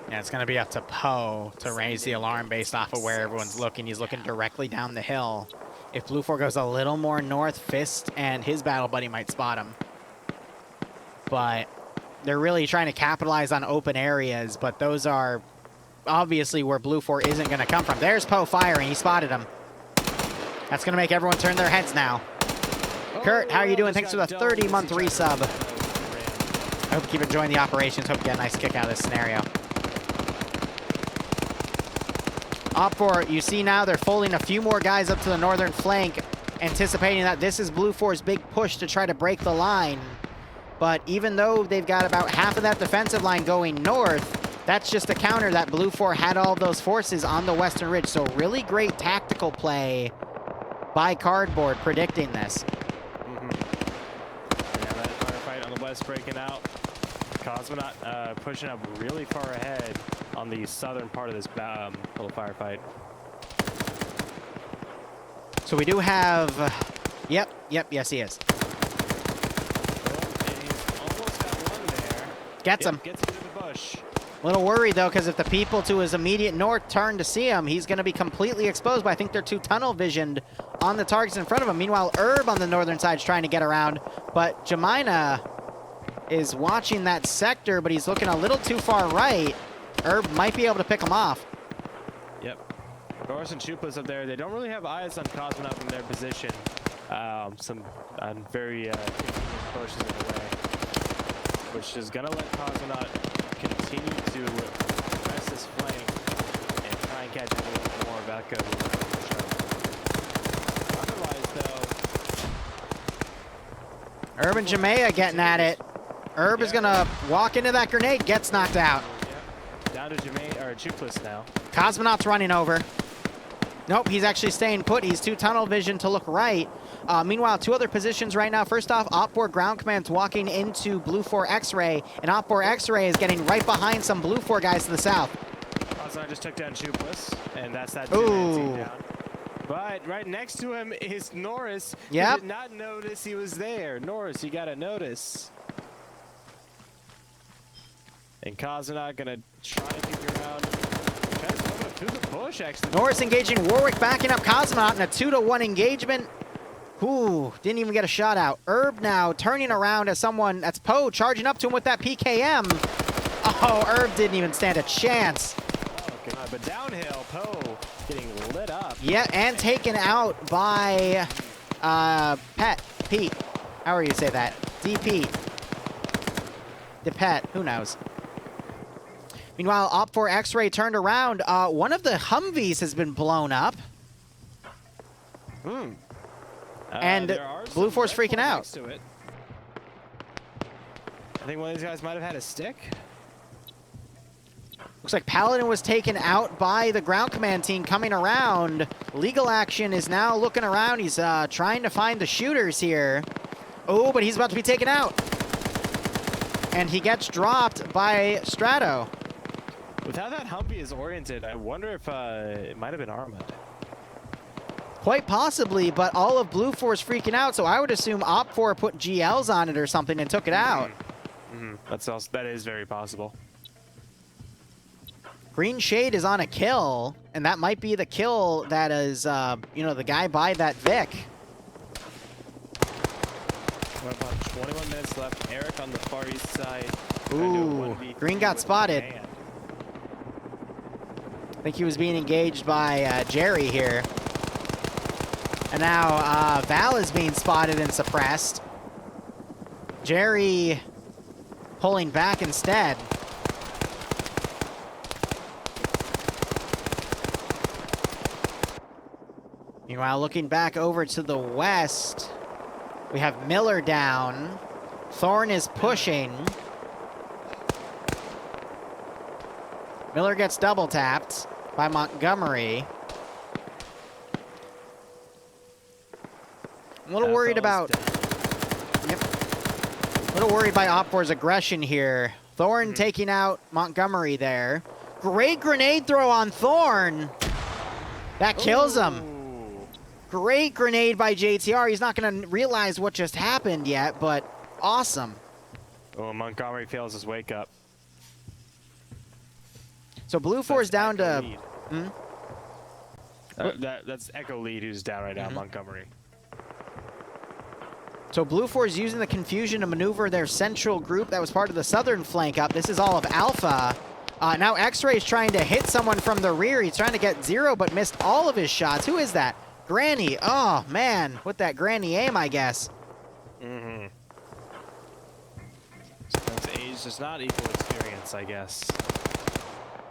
A: Yeah, it's going to be up to Poe to raise the alarm based off of where everyone's looking. He's looking directly down the hill. If Blue 4 goes a little more north, Fist and his battle buddy might spot him. But they're really trying to capitalize on open areas, but those are obviously where Blue 4 isn't going to come from. There's Poe firing. He spotted him. That's going to make everyone turn their heads now. Kurt, how are you doing? Thanks for the 30-month resub. I hope you keep enjoying the operations. Hope you get a nice kick out of this scenario. Op 4, you see now they're folding a few more guys up to the northern flank, anticipating that this is Blue 4's big push to try to break the line. But even though they've got about half of that defensive line going north, that's just a counter that Blue 4 had all those forces on the western ridge. So really great tactical play by Cardboard predicting this.
B: Yeah, that firefight on the west breaking out. Cosmonaut pushing up really far ahead on the southern part of this little firefight.
A: So we do have, yes he is.
B: And he's almost got one there.
A: Gets him.
B: Gets into the bush.
A: Little worried though, because if the people to his immediate north turn to see him, he's going to be completely exposed. But I think they're too tunnel visioned on the targets in front of him. Meanwhile, Herb on the northern side is trying to get around, but Jemina is watching that sector, but he's looking a little too far right. Herb might be able to pick him off.
B: Yep. Doris and Chupa's up there. They don't really have eyes on Cosmonaut from their position. Some very bushes in the way, which is going to let Cosmonaut continue to press this flank and try and catch a little more of Echo. Otherwise, though,
A: Herb and Jamea getting at it. Herb is going to walk into that grenade, gets knocked out.
B: Down to Jamea, or Chupas now.
A: Cosmonaut's running over. Nope, he's actually staying put. He's too tunnel vision to look right. Meanwhile, two other positions right now. First off, Op 4 ground command's walking into Blue 4 X-Ray, and Op 4 X-Ray is getting right behind some Blue 4 guys to the south.
B: Cosmonaut just took down Chupas, and that's that
A: Ooh.
B: down. But right next to him is Norris.
A: Yep.
B: Who did not notice he was there. Norris, you gotta notice. And Cosmonaut gonna try and kick around. Tries to open up through the bush, actually.
A: Norris engaging Warwick, backing up Cosmonaut in a 2-to-1 engagement. Ooh, didn't even get a shot out. Herb now turning around as someone, that's Poe, charging up to him with that PKM. Oh, Herb didn't even stand a chance.
B: Oh, God. But downhill, Poe getting lit up.
A: Yeah, and taken out by Pete. How are you say that? DP. DePet, who knows? Meanwhile, Op4 X-Ray turned around. One of the Humvees has been blown up. And Blue Force freaking out.
B: To it. I think one of these guys might have had a stick.
A: Looks like Paladin was taken out by the ground command team coming around. Legal Action is now looking around. He's trying to find the shooters here. Oh, but he's about to be taken out. And he gets dropped by Strato.
B: With how that Humvee is oriented, I wonder if it might have been Arma.
A: Quite possibly, but all of Blue Force freaking out, so I would assume Op4 put GLs on it or something and took it out.
B: That is very possible.
A: Green Shade is on a kill, and that might be the kill that is, you know, the guy by that Vic.
B: We're about 21 minutes left. Eric on the far east side.
A: Ooh, Green got spotted. I think he was being engaged by Jerry here. And now Val is being spotted and suppressed. Jerry pulling back instead. Meanwhile, looking back over to the west, we have Miller down. Thorn is pushing. Miller gets double tapped by Montgomery. I'm a little worried about... Yep. A little worried by Op4's aggression here. Thorn taking out Montgomery there. Great grenade throw on Thorn. That kills him. Great grenade by JTR. He's not going to realize what just happened yet, but awesome.
B: Oh, Montgomery fails his wake up.
A: So Blue Force down to...
B: That's Echo Lead who's down right now, Montgomery.
A: So Blue Force using the confusion to maneuver their central group that was part of the southern flank up. This is all of Alpha. Now X-Ray is trying to hit someone from the rear. He's trying to get Zero, but missed all of his shots. Who is that? Granny. Oh, man. With that Granny aim, I guess.
B: Sometimes age does not equal experience, I guess.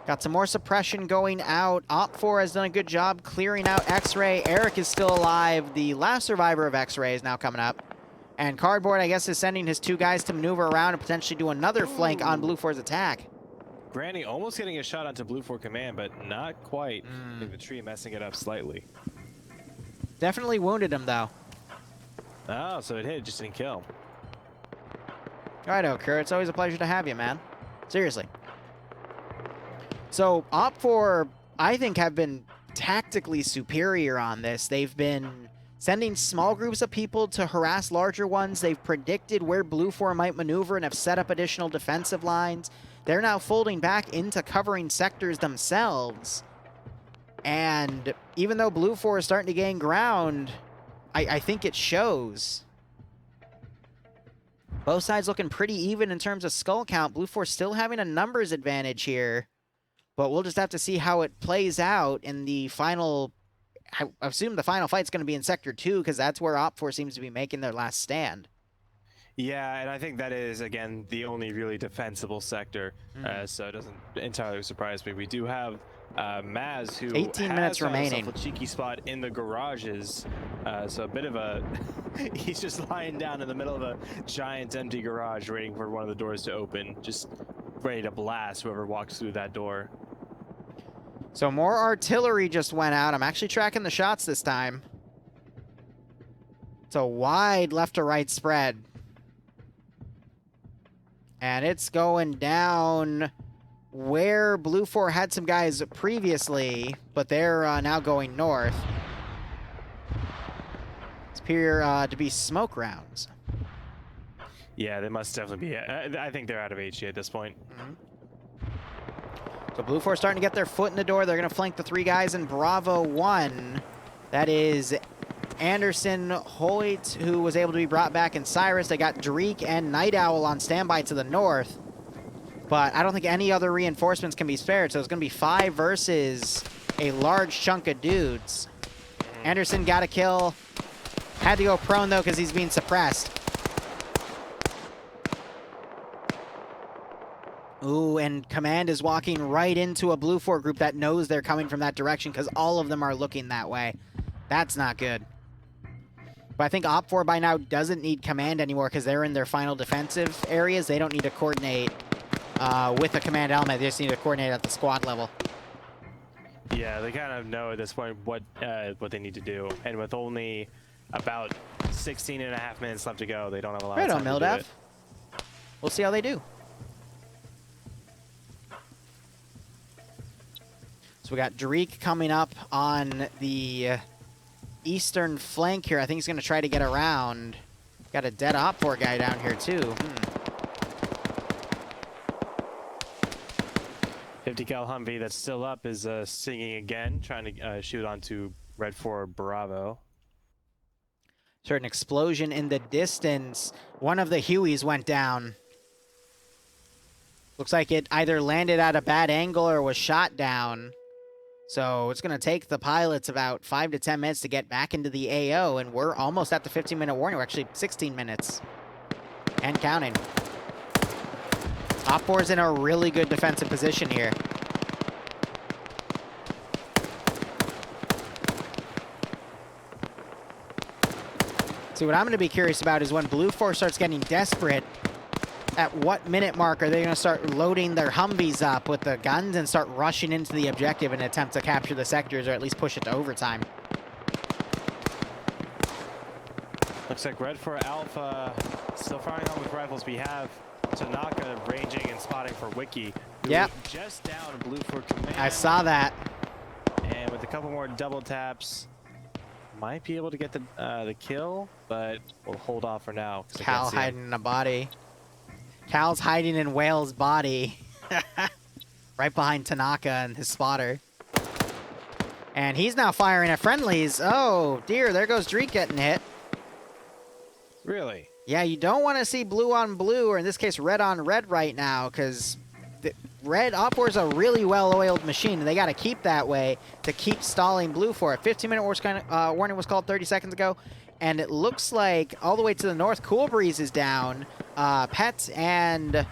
A: Got some more suppression going out. Op4 has done a good job clearing out X-Ray. Eric is still alive. The last survivor of X-Ray is now coming up. And Cardboard, I guess, is sending his two guys to maneuver around and potentially do another flank on Blue 4's attack.
B: Granny almost getting a shot onto Blue 4 command, but not quite. I think the tree messing it up slightly.
A: Definitely wounded him, though.
B: Oh, so it hit, just didn't kill.
A: All right, Okur, it's always a pleasure to have you, man. Seriously. So Op4, I think, have been tactically superior on this. They've been sending small groups of people to harass larger ones. They've predicted where Blue 4 might maneuver and have set up additional defensive lines. They're now folding back into covering sectors themselves. And even though Blue 4 is starting to gain ground, I think it shows. Both sides looking pretty even in terms of skull count. Blue 4 still having a numbers advantage here. But we'll just have to see how it plays out in the final... I assume the final fight's going to be in Sector 2, because that's where Op4 seems to be making their last stand.
B: Yeah, and I think that is, again, the only really defensible sector, so it doesn't entirely surprise me. We do have Maz, who
A: 18 minutes remaining.
B: A cheeky spot in the garages, so a bit of a... he's just lying down in the middle of a giant empty garage waiting for one of the doors to open, just ready to blast whoever walks through that door.
A: So more artillery just went out. I'm actually tracking the shots this time. It's a wide left to right spread. And it's going down where Blue 4 had some guys previously, but they're now going north. It's appear to be smoke rounds.
B: Yeah, they must definitely be. I think they're out of HE at this point.
A: So Blue 4 starting to get their foot in the door. They're going to flank the three guys in Bravo 1. That is Anderson, Hoyt, who was able to be brought back in Cyrus. They got Dreek and Night Owl on standby to the north. But I don't think any other reinforcements can be spared. So it's going to be 5 versus a large chunk of dudes. Anderson got a kill. Had to go prone, though, because he's being suppressed. Ooh, and Command is walking right into a Blue 4 group that knows they're coming from that direction because all of them are looking that way. That's not good. But I think Op 4 by now doesn't need Command anymore because they're in their final defensive areas. They don't need to coordinate with a Command element. They just need to coordinate at the squad level.
B: Yeah, they kind of know at this point what they need to do. And with only about 16.5 minutes left to go, they don't have a lot of time to do it.
A: We'll see how they do. So we got Dreek coming up on the eastern flank here. I think he's going to try to get around. Got a dead Op 4 guy down here, too.
B: 50 cal Humvee that's still up is singing again, trying to shoot onto Red 4 Bravo.
A: Heard an explosion in the distance. One of the Hueys went down. Looks like it either landed at a bad angle or was shot down. So it's going to take the pilots about 5 to 10 minutes to get back into the AO, and we're almost at the 15-minute warning. We're actually 16 minutes and counting. Op 4's in a really good defensive position here. See, what I'm going to be curious about is when Blue 4 starts getting desperate, at what minute mark are they going to start loading their Humvees up with the guns and start rushing into the objective in an attempt to capture the sectors or at least push it to overtime?
B: Looks like Red 4 Alpha still firing on with rifles. We have Tanaka ranging and spotting for Wiki.
A: Yep.
B: Just down Blue 4 Command.
A: I saw that.
B: And with a couple more double taps, might be able to get the kill, but we'll hold off for now.
A: Cal hiding in a body. Cal's hiding in Whale's body. Right behind Tanaka and his spotter. And he's now firing at friendlies. Oh, dear. There goes Dreek getting hit.
B: Really?
A: Yeah, you don't want to see blue on blue, or in this case, red on red right now, because red Op 4 is a really well-oiled machine, and they got to keep that way to keep stalling Blue 4. A 15-minute warning was called 30 seconds ago, and it looks like all the way to the north, Cool Breeze is down. Pets and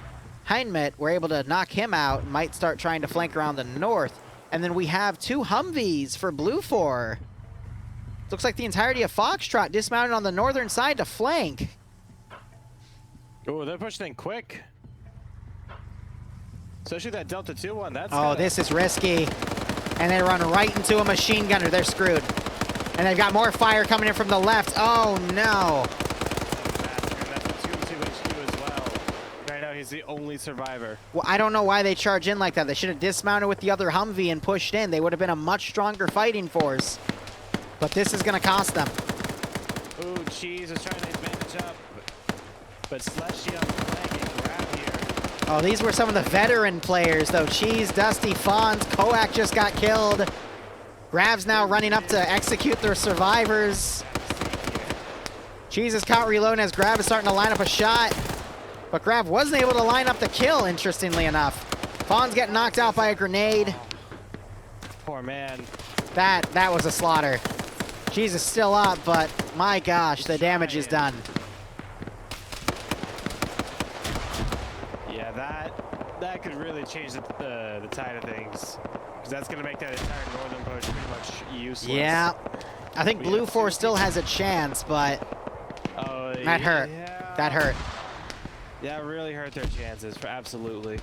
A: Heinmet were able to knock him out, might start trying to flank around the north. And then we have 2 Humvees for Blue 4. Looks like the entirety of Foxtrot dismounted on the northern side to flank.
B: Oh, they're pushing in quick. Especially that Delta 2 one. That's
A: this is risky. And they run right into a machine gunner. They're screwed. And they've got more fire coming in from the left. Oh, no.
B: He's the only survivor.
A: Well, I don't know why they charge in like that. They should have dismounted with the other Humvee and pushed in. They would have been a much stronger fighting force. But this is going to cost them.
B: Ooh, Cheese is trying to advantage up. But Slushy on the flank and grab here.
A: Oh, these were some of the veteran players, though. Cheese, Dusty, Fonz, Koak just got killed. Grav's now running up to execute their survivors. Cheese is caught reloading as Grav is starting to line up a shot. But Grav wasn't able to line up the kill, interestingly enough. Fawn's getting knocked out by a grenade.
B: Poor man.
A: That was a slaughter. Cheese is still up, but my gosh, the damage is done.
B: Yeah, that could really change the tide of things. Because that's going to make that entire northern push pretty much useless.
A: Yeah. I think Blue 4 still has a chance, but that hurt.
B: Yeah.
A: That hurt.
B: Yeah, it really hurt their chances, absolutely.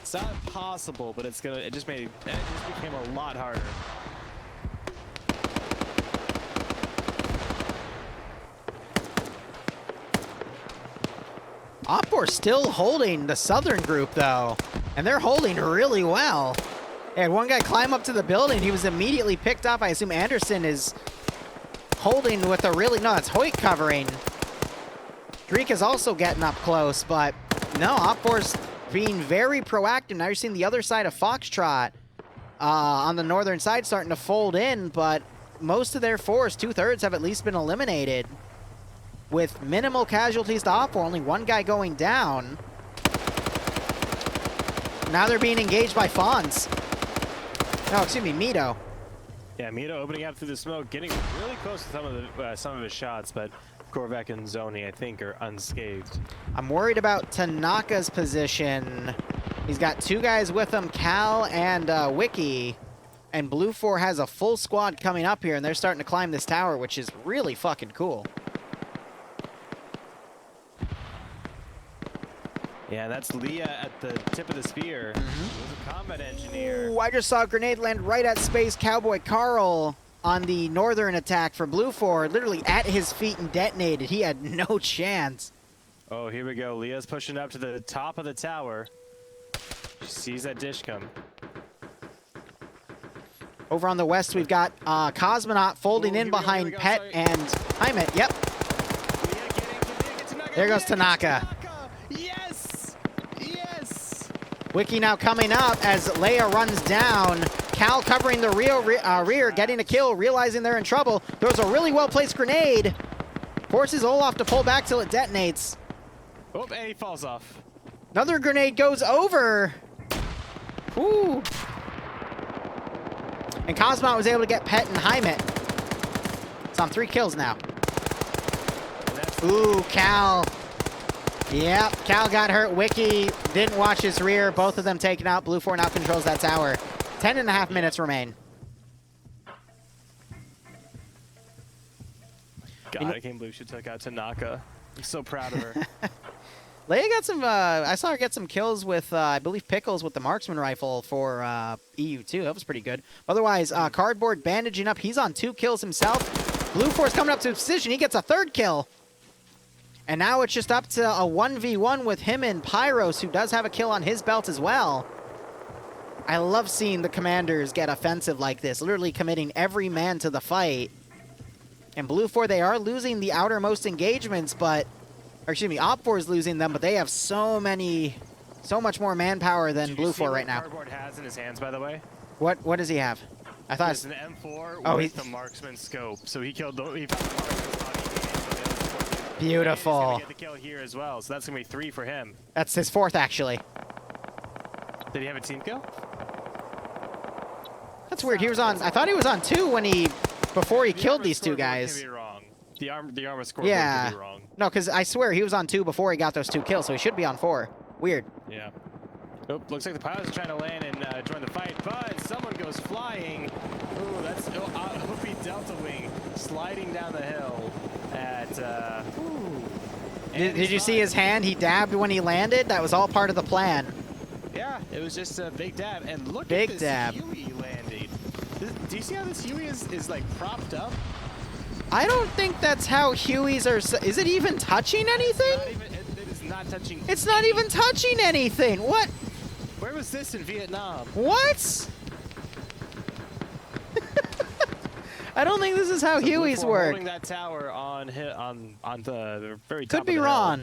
B: It's not impossible, but it just became a lot harder.
A: Op 4 still holding the southern group, though, and they're holding really well. They had one guy climb up to the building. He was immediately picked up. I assume Anderson is holding with a really... No, it's Hoyt covering. Dreek is also getting up close, but no, Op 4's being very proactive. Now you're seeing the other side of Foxtrot on the northern side starting to fold in, but most of their force, 2/3, have at least been eliminated. With minimal casualties to Op 4, only one guy going down. Now they're being engaged by Fonz. No, excuse me, Mito.
B: Yeah, Mito opening up through the smoke, getting really close to some of his shots, but Korvac and Zoni, I think, are unscathed.
A: I'm worried about Tanaka's position. He's got 2 guys with him, Cal and Wiki. And Blue 4 has a full squad coming up here, and they're starting to climb this tower, which is really fucking cool.
B: Yeah, that's Leah at the tip of the spear. He was a combat engineer.
A: Ooh, I just saw a grenade land right at Space Cowboy Carl on the northern attack for Blue 4, literally at his feet and detonated. He had no chance.
B: Oh, here we go. Leah's pushing up to the top of the tower. She sees that dish come.
A: Over on the west, we've got Cosmonaut folding in behind Pet and Heimet. Yep. There goes Tanaka.
B: Yes! Yes!
A: Wiki now coming up as Leia runs down. Cal covering the rear, getting a kill, realizing they're in trouble. Throws a really well-placed grenade. Forces Olaf to pull back till it detonates.
B: Oh, and he falls off.
A: Another grenade goes over. Ooh. And Cosmonaut was able to get Pet and Heimet. It's on 3 kills now. Ooh, Cal. Yep, Cal got hurt. Wiki didn't watch his rear. Both of them taken out. Blue 4 now controls that tower. 10.5 minutes remain.
B: God, I can't believe she took out Tanaka. I'm so proud of her.
A: Leia got some, I saw her get some kills with, I believe, Pickles with the marksman rifle for EU2. That was pretty good. Otherwise, Cardboard bandaging up. He's on 2 kills himself. Blue 4's coming up to position. He gets a 3rd kill. And now it's just up to a 1v1 with him and Pyros, who does have a kill on his belt as well. I love seeing the commanders get offensive like this, literally committing every man to the fight. And Blue 4, they are losing the outermost engagements, but... Or excuse me, Op 4 is losing them, but they have so much more manpower than Blue 4 right now.
B: Cardboard has in his hands, by the way.
A: What does he have? I thought
B: it's an M4 with the marksman scope. So he killed he found the marksman.
A: Beautiful.
B: He's gonna get the kill here as well, so that's gonna be 3 for him.
A: That's his 4th, actually.
B: Did he have a team kill?
A: That's weird. He was on. I thought he was on 2 before he killed these 2 guys.
B: Could be wrong. The Arma score could be wrong.
A: No, because I swear he was on 2 before he got those 2 kills, so he should be on 4. Weird.
B: Yeah. Oh, looks like the pilots are trying to land and join the fight, but someone goes flying. Ooh, that's OP Delta Wing sliding down the hill at.
A: Did you see his hand? He dabbed when he landed. That was all part of the plan.
B: Yeah, it was just a big dab. And look
A: big
B: at this
A: dab.
B: Huey landing. Do you see how this Huey is like propped up?
A: I don't think that's how Hueys are. Is it even touching anything?
B: It is not touching.
A: It's not even touching anything. What?
B: Where was this in Vietnam?
A: What? I don't think this is how Hueys work.
B: Holding that tower on the very top.
A: Could be wrong.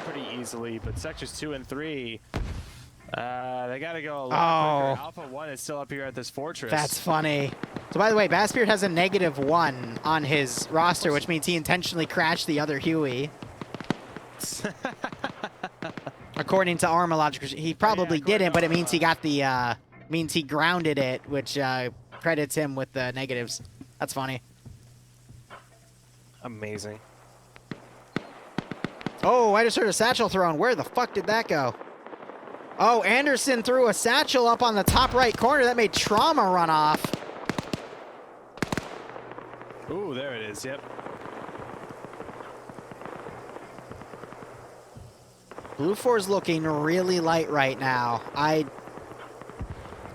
B: Pretty easily, but sectors 2 and 3. They gotta go a lot quicker. Alpha 1 is still up here at this fortress.
A: That's funny. So by the way, Bassbeard has a -1 on his roster, which means he intentionally crashed the other Huey. According to Arma logic, he probably didn't, but it means he got the means he grounded it, which credits him with the negatives. That's funny.
B: Amazing.
A: Oh, I just heard a satchel thrown. Where the fuck did that go? Oh, Anderson threw a satchel up on the top right corner. That made Trauma run off.
B: Ooh, there it is. Yep.
A: Blue 4's looking really light right now.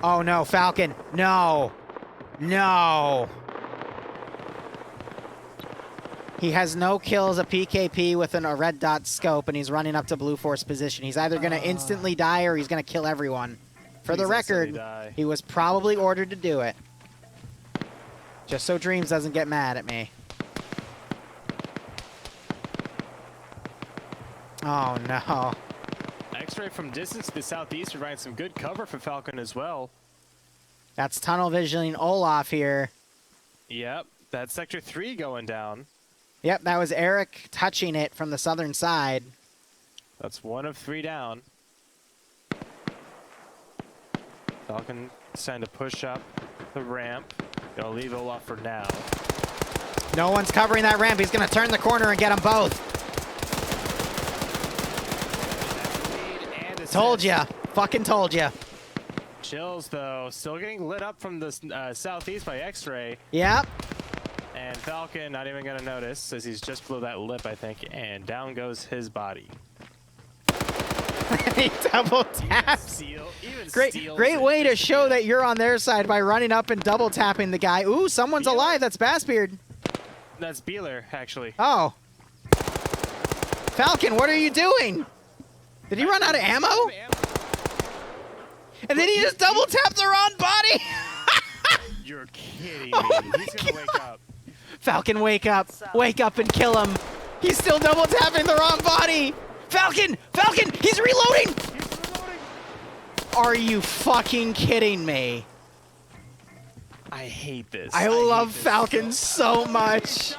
A: Oh, no, Falcon. No. No. He has no kills, a PKP with a red dot scope, and he's running up to Blue 4's position. He's either going to instantly die or he's going to kill everyone. For the record, he was probably ordered to do it. Just so Dreams doesn't get mad at me. Oh, no.
B: X-ray from distance to the southeast, providing some good cover for Falcon as well.
A: That's tunnel visioning Olaf here.
B: Yep, that's sector 3 going down.
A: Yep, that was Eric touching it from the southern side.
B: That's 1 of 3 down. Falcon trying to push up the ramp. Gonna leave Olaf for now.
A: No one's covering that ramp. He's gonna turn the corner and get them both. Told ya. Fucking told ya.
B: Chills though, still getting lit up from the southeast by X-ray.
A: Yep.
B: And Falcon not even gonna notice as he's just below that lip, I think, and down goes his body.
A: He double taps. Great way to show that you're on their side by running up and double tapping the guy. Ooh, someone's alive. That's Bassbeard.
B: That's Beeler, actually.
A: Oh. Falcon, what are you doing? Did he run out of ammo? And then he just double tapped the wrong body.
B: You're kidding me.
A: Oh
B: He's gonna wake up.
A: Falcon, wake up. Wake up and kill him. He's still double tapping the wrong body. Falcon! Falcon! He's reloading!
B: He's reloading.
A: Are you fucking kidding me?
B: I hate this.
A: I love Falcon so much.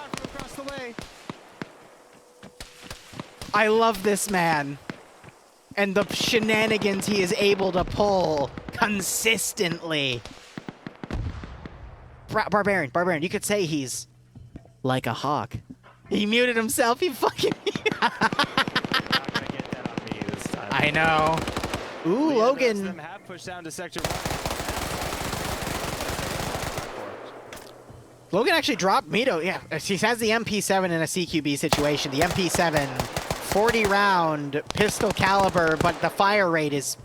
A: I love this man. And the shenanigans he is able to pull consistently. Barbarian, you could say he's like a hawk. He muted himself, he fucking... I know. Ooh,
B: yeah,
A: Logan.
B: Them have pushed down to sector 1.
A: Logan actually dropped Mito. Yeah, he has the MP7 in a CQB situation. The MP7, 40-round pistol caliber, but the fire rate is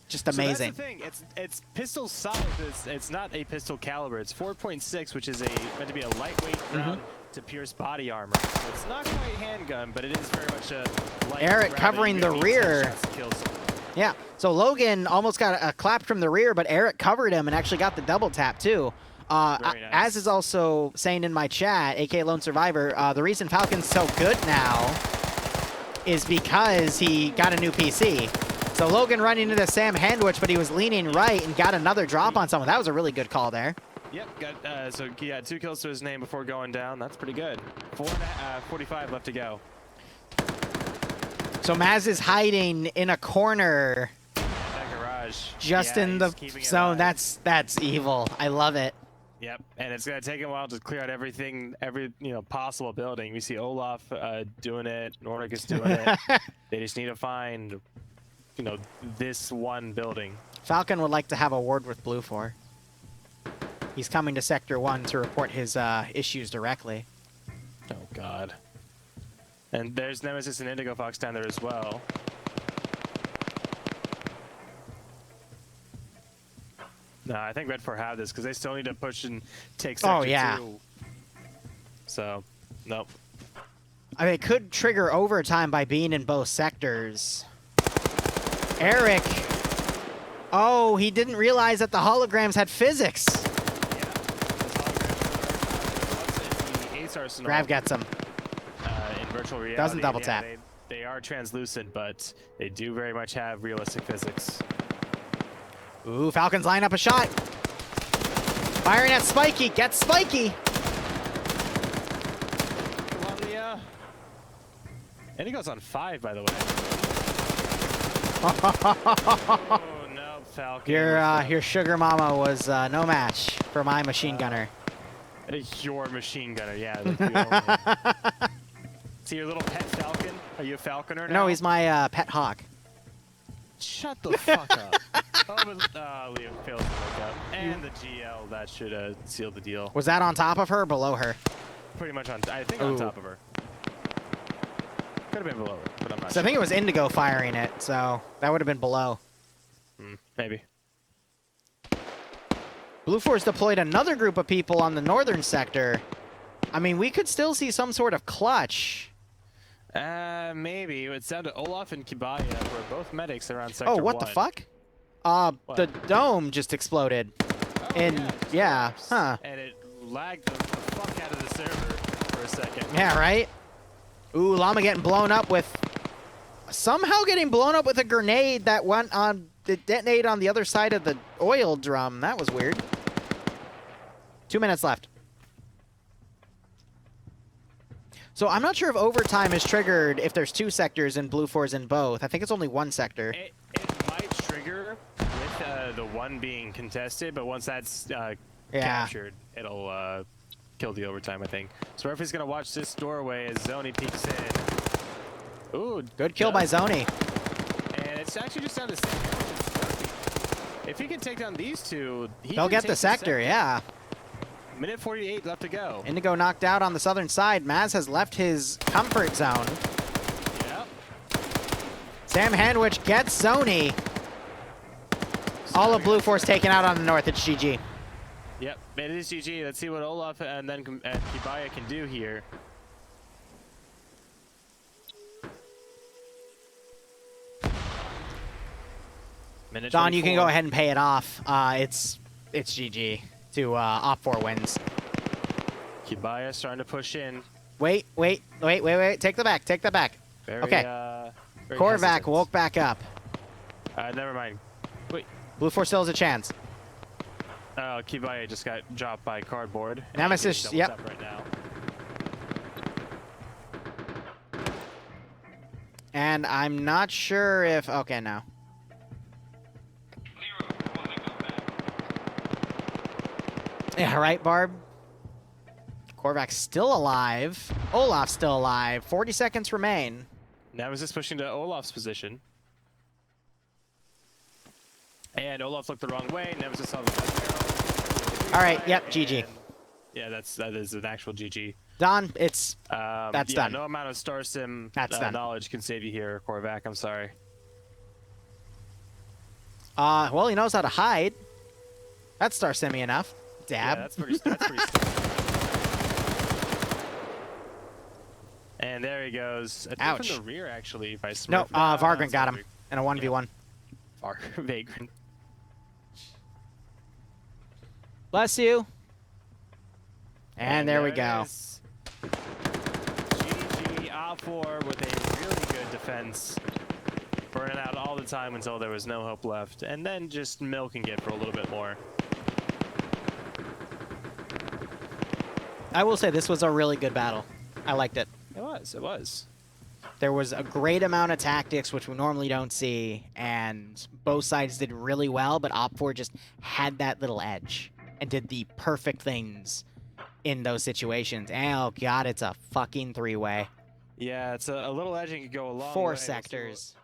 A: just amazing.
B: So that's the thing. It's pistol size. It's not a pistol caliber. It's 4.6, which is meant to be a lightweight round to pierce body armor. So it's not quite a handgun, but it is very much a light
A: Eric
B: round
A: covering the rear. Yeah, so Logan almost got a clap from the rear, but Eric covered him and actually got the double tap too.
B: Nice.
A: As is also saying in my chat, aka Lone Survivor, the reason Falcon's so good now is because he got a new PC. So Logan running into Sam Handwich, but he was leaning right and got another drop on someone. That was a really good call there.
B: Yep, so he had 2 kills to his name before going down. That's pretty good. 45 left to go.
A: So Maz is hiding in a corner.
B: That garage.
A: Just in the zone. That's evil. I love it.
B: Yep, and it's gonna take him a while to clear out everything, every possible building. We see Olaf doing it, Nordic is doing it. They just need to find, this one building.
A: Falcon would like to have a word with Blue 4. He's coming to Sector 1 to report his issues directly.
B: Oh God. And there's Nemesis and Indigo Fox down there as well. No, I think Red 4 have this because they still need to push and take Sector 2. So, nope.
A: I mean, it could trigger overtime by being in both sectors. Eric. Oh, he didn't realize that the holograms had physics.
B: Yeah. The Ace Arsenal.
A: Grav gets him.
B: In virtual reality.
A: Doesn't double tap.
B: They are translucent, but they do very much have realistic physics.
A: Ooh, Falcons line up a shot. Firing at Spiky. Gets Spiky.
B: Columbia. And he goes on 5, by the way. Oh, no, Falcon.
A: Your sugar mama was no match for my machine gunner.
B: Your machine gunner, yeah. See your little pet Falcon? Are you a falconer now?
A: No, he's my pet hawk.
B: Shut the fuck up. Liam failed to look up. And the GL, that should seal the deal.
A: Was that on top of her or below her?
B: Pretty much I think on top of her. Could have been below her, but I'm not sure.
A: I think it was Indigo firing it, so that would have been below.
B: Maybe.
A: Blue Force deployed another group of people on the northern sector. I mean, we could still see some sort of clutch.
B: Maybe. It's down to Olaf and Kibaya, who are both medics around sector 1.
A: Oh, what the fuck? The dome just exploded.
B: Oh,
A: And
B: yeah,
A: huh.
B: And it lagged the fuck out of the server for a second.
A: Yeah, right? Ooh, Llama getting blown up with... Somehow getting blown up with a grenade that went on... It detonated on the other side of the oil drum. That was weird. 2 minutes left. So I'm not sure if overtime is triggered if there's 2 sectors and Blue 4's in both. I think it's only 1 sector.
B: It might trigger trigger with the one being contested, but once that's captured, it'll kill the overtime, I think. So Murphy's gonna watch this doorway as Zoni peeks in. Ooh,
A: good kill by Zoni.
B: And it's actually just down to 6. If he can take down these two,
A: they'll get the sector, yeah.
B: Minute 48 left to go.
A: Indigo knocked out on the southern side. Maz has left his comfort zone.
B: Yep.
A: Sam Handwich gets Zoni. All of Blue Force taken out on the north. It's GG.
B: Yep, it is GG. Let's see what Olaf and then Kibaya can do here. Minute
A: Don, you can
B: 24.
A: go ahead and pay it off. It's GG to Op4 wins.
B: Kibaya starting to push in.
A: Wait. Take the back. Take the back.
B: Very,
A: okay.
B: Very
A: Korvac
B: hesitant.
A: woke back up.
B: Never mind. Wait.
A: Blue Force still has a chance.
B: Oh, Kibaya just got dropped by cardboard.
A: Nemesis, yep.
B: Up right now.
A: And I'm not sure if... Okay, no. Yeah, right, Barb? Korvac's still alive. Olaf's still alive. 40 seconds remain.
B: Nemesis pushing to Olaf's position. And Olaf looked the wrong way. Nemesis saw the barrel.
A: All right, yep, GG.
B: Yeah, that is an actual GG.
A: Don, it's... that's done.
B: No amount of Star Sim knowledge can save you here, Korvac. I'm sorry.
A: Well, he knows how to hide. That's Star Simi enough. Dab.
B: Yeah, that's pretty And there he goes.
A: Ouch.
B: From the rear, actually, by Smurf.
A: No, Vagrant got him in a 1v1.
B: Vagrant.
A: Bless you. And there we go.
B: GG Op4 with a really good defense. Burning out all the time until there was no hope left. And then just milking it for a little bit more.
A: I will say this was a really good battle. I liked it.
B: It was.
A: There was a great amount of tactics, which we normally don't see, and both sides did really well, but Op4 just had that little edge and did the perfect things in those situations. And, oh, God, it's a fucking three-way.
B: Yeah, it's a little edge and could go a long way.
A: 4 sectors.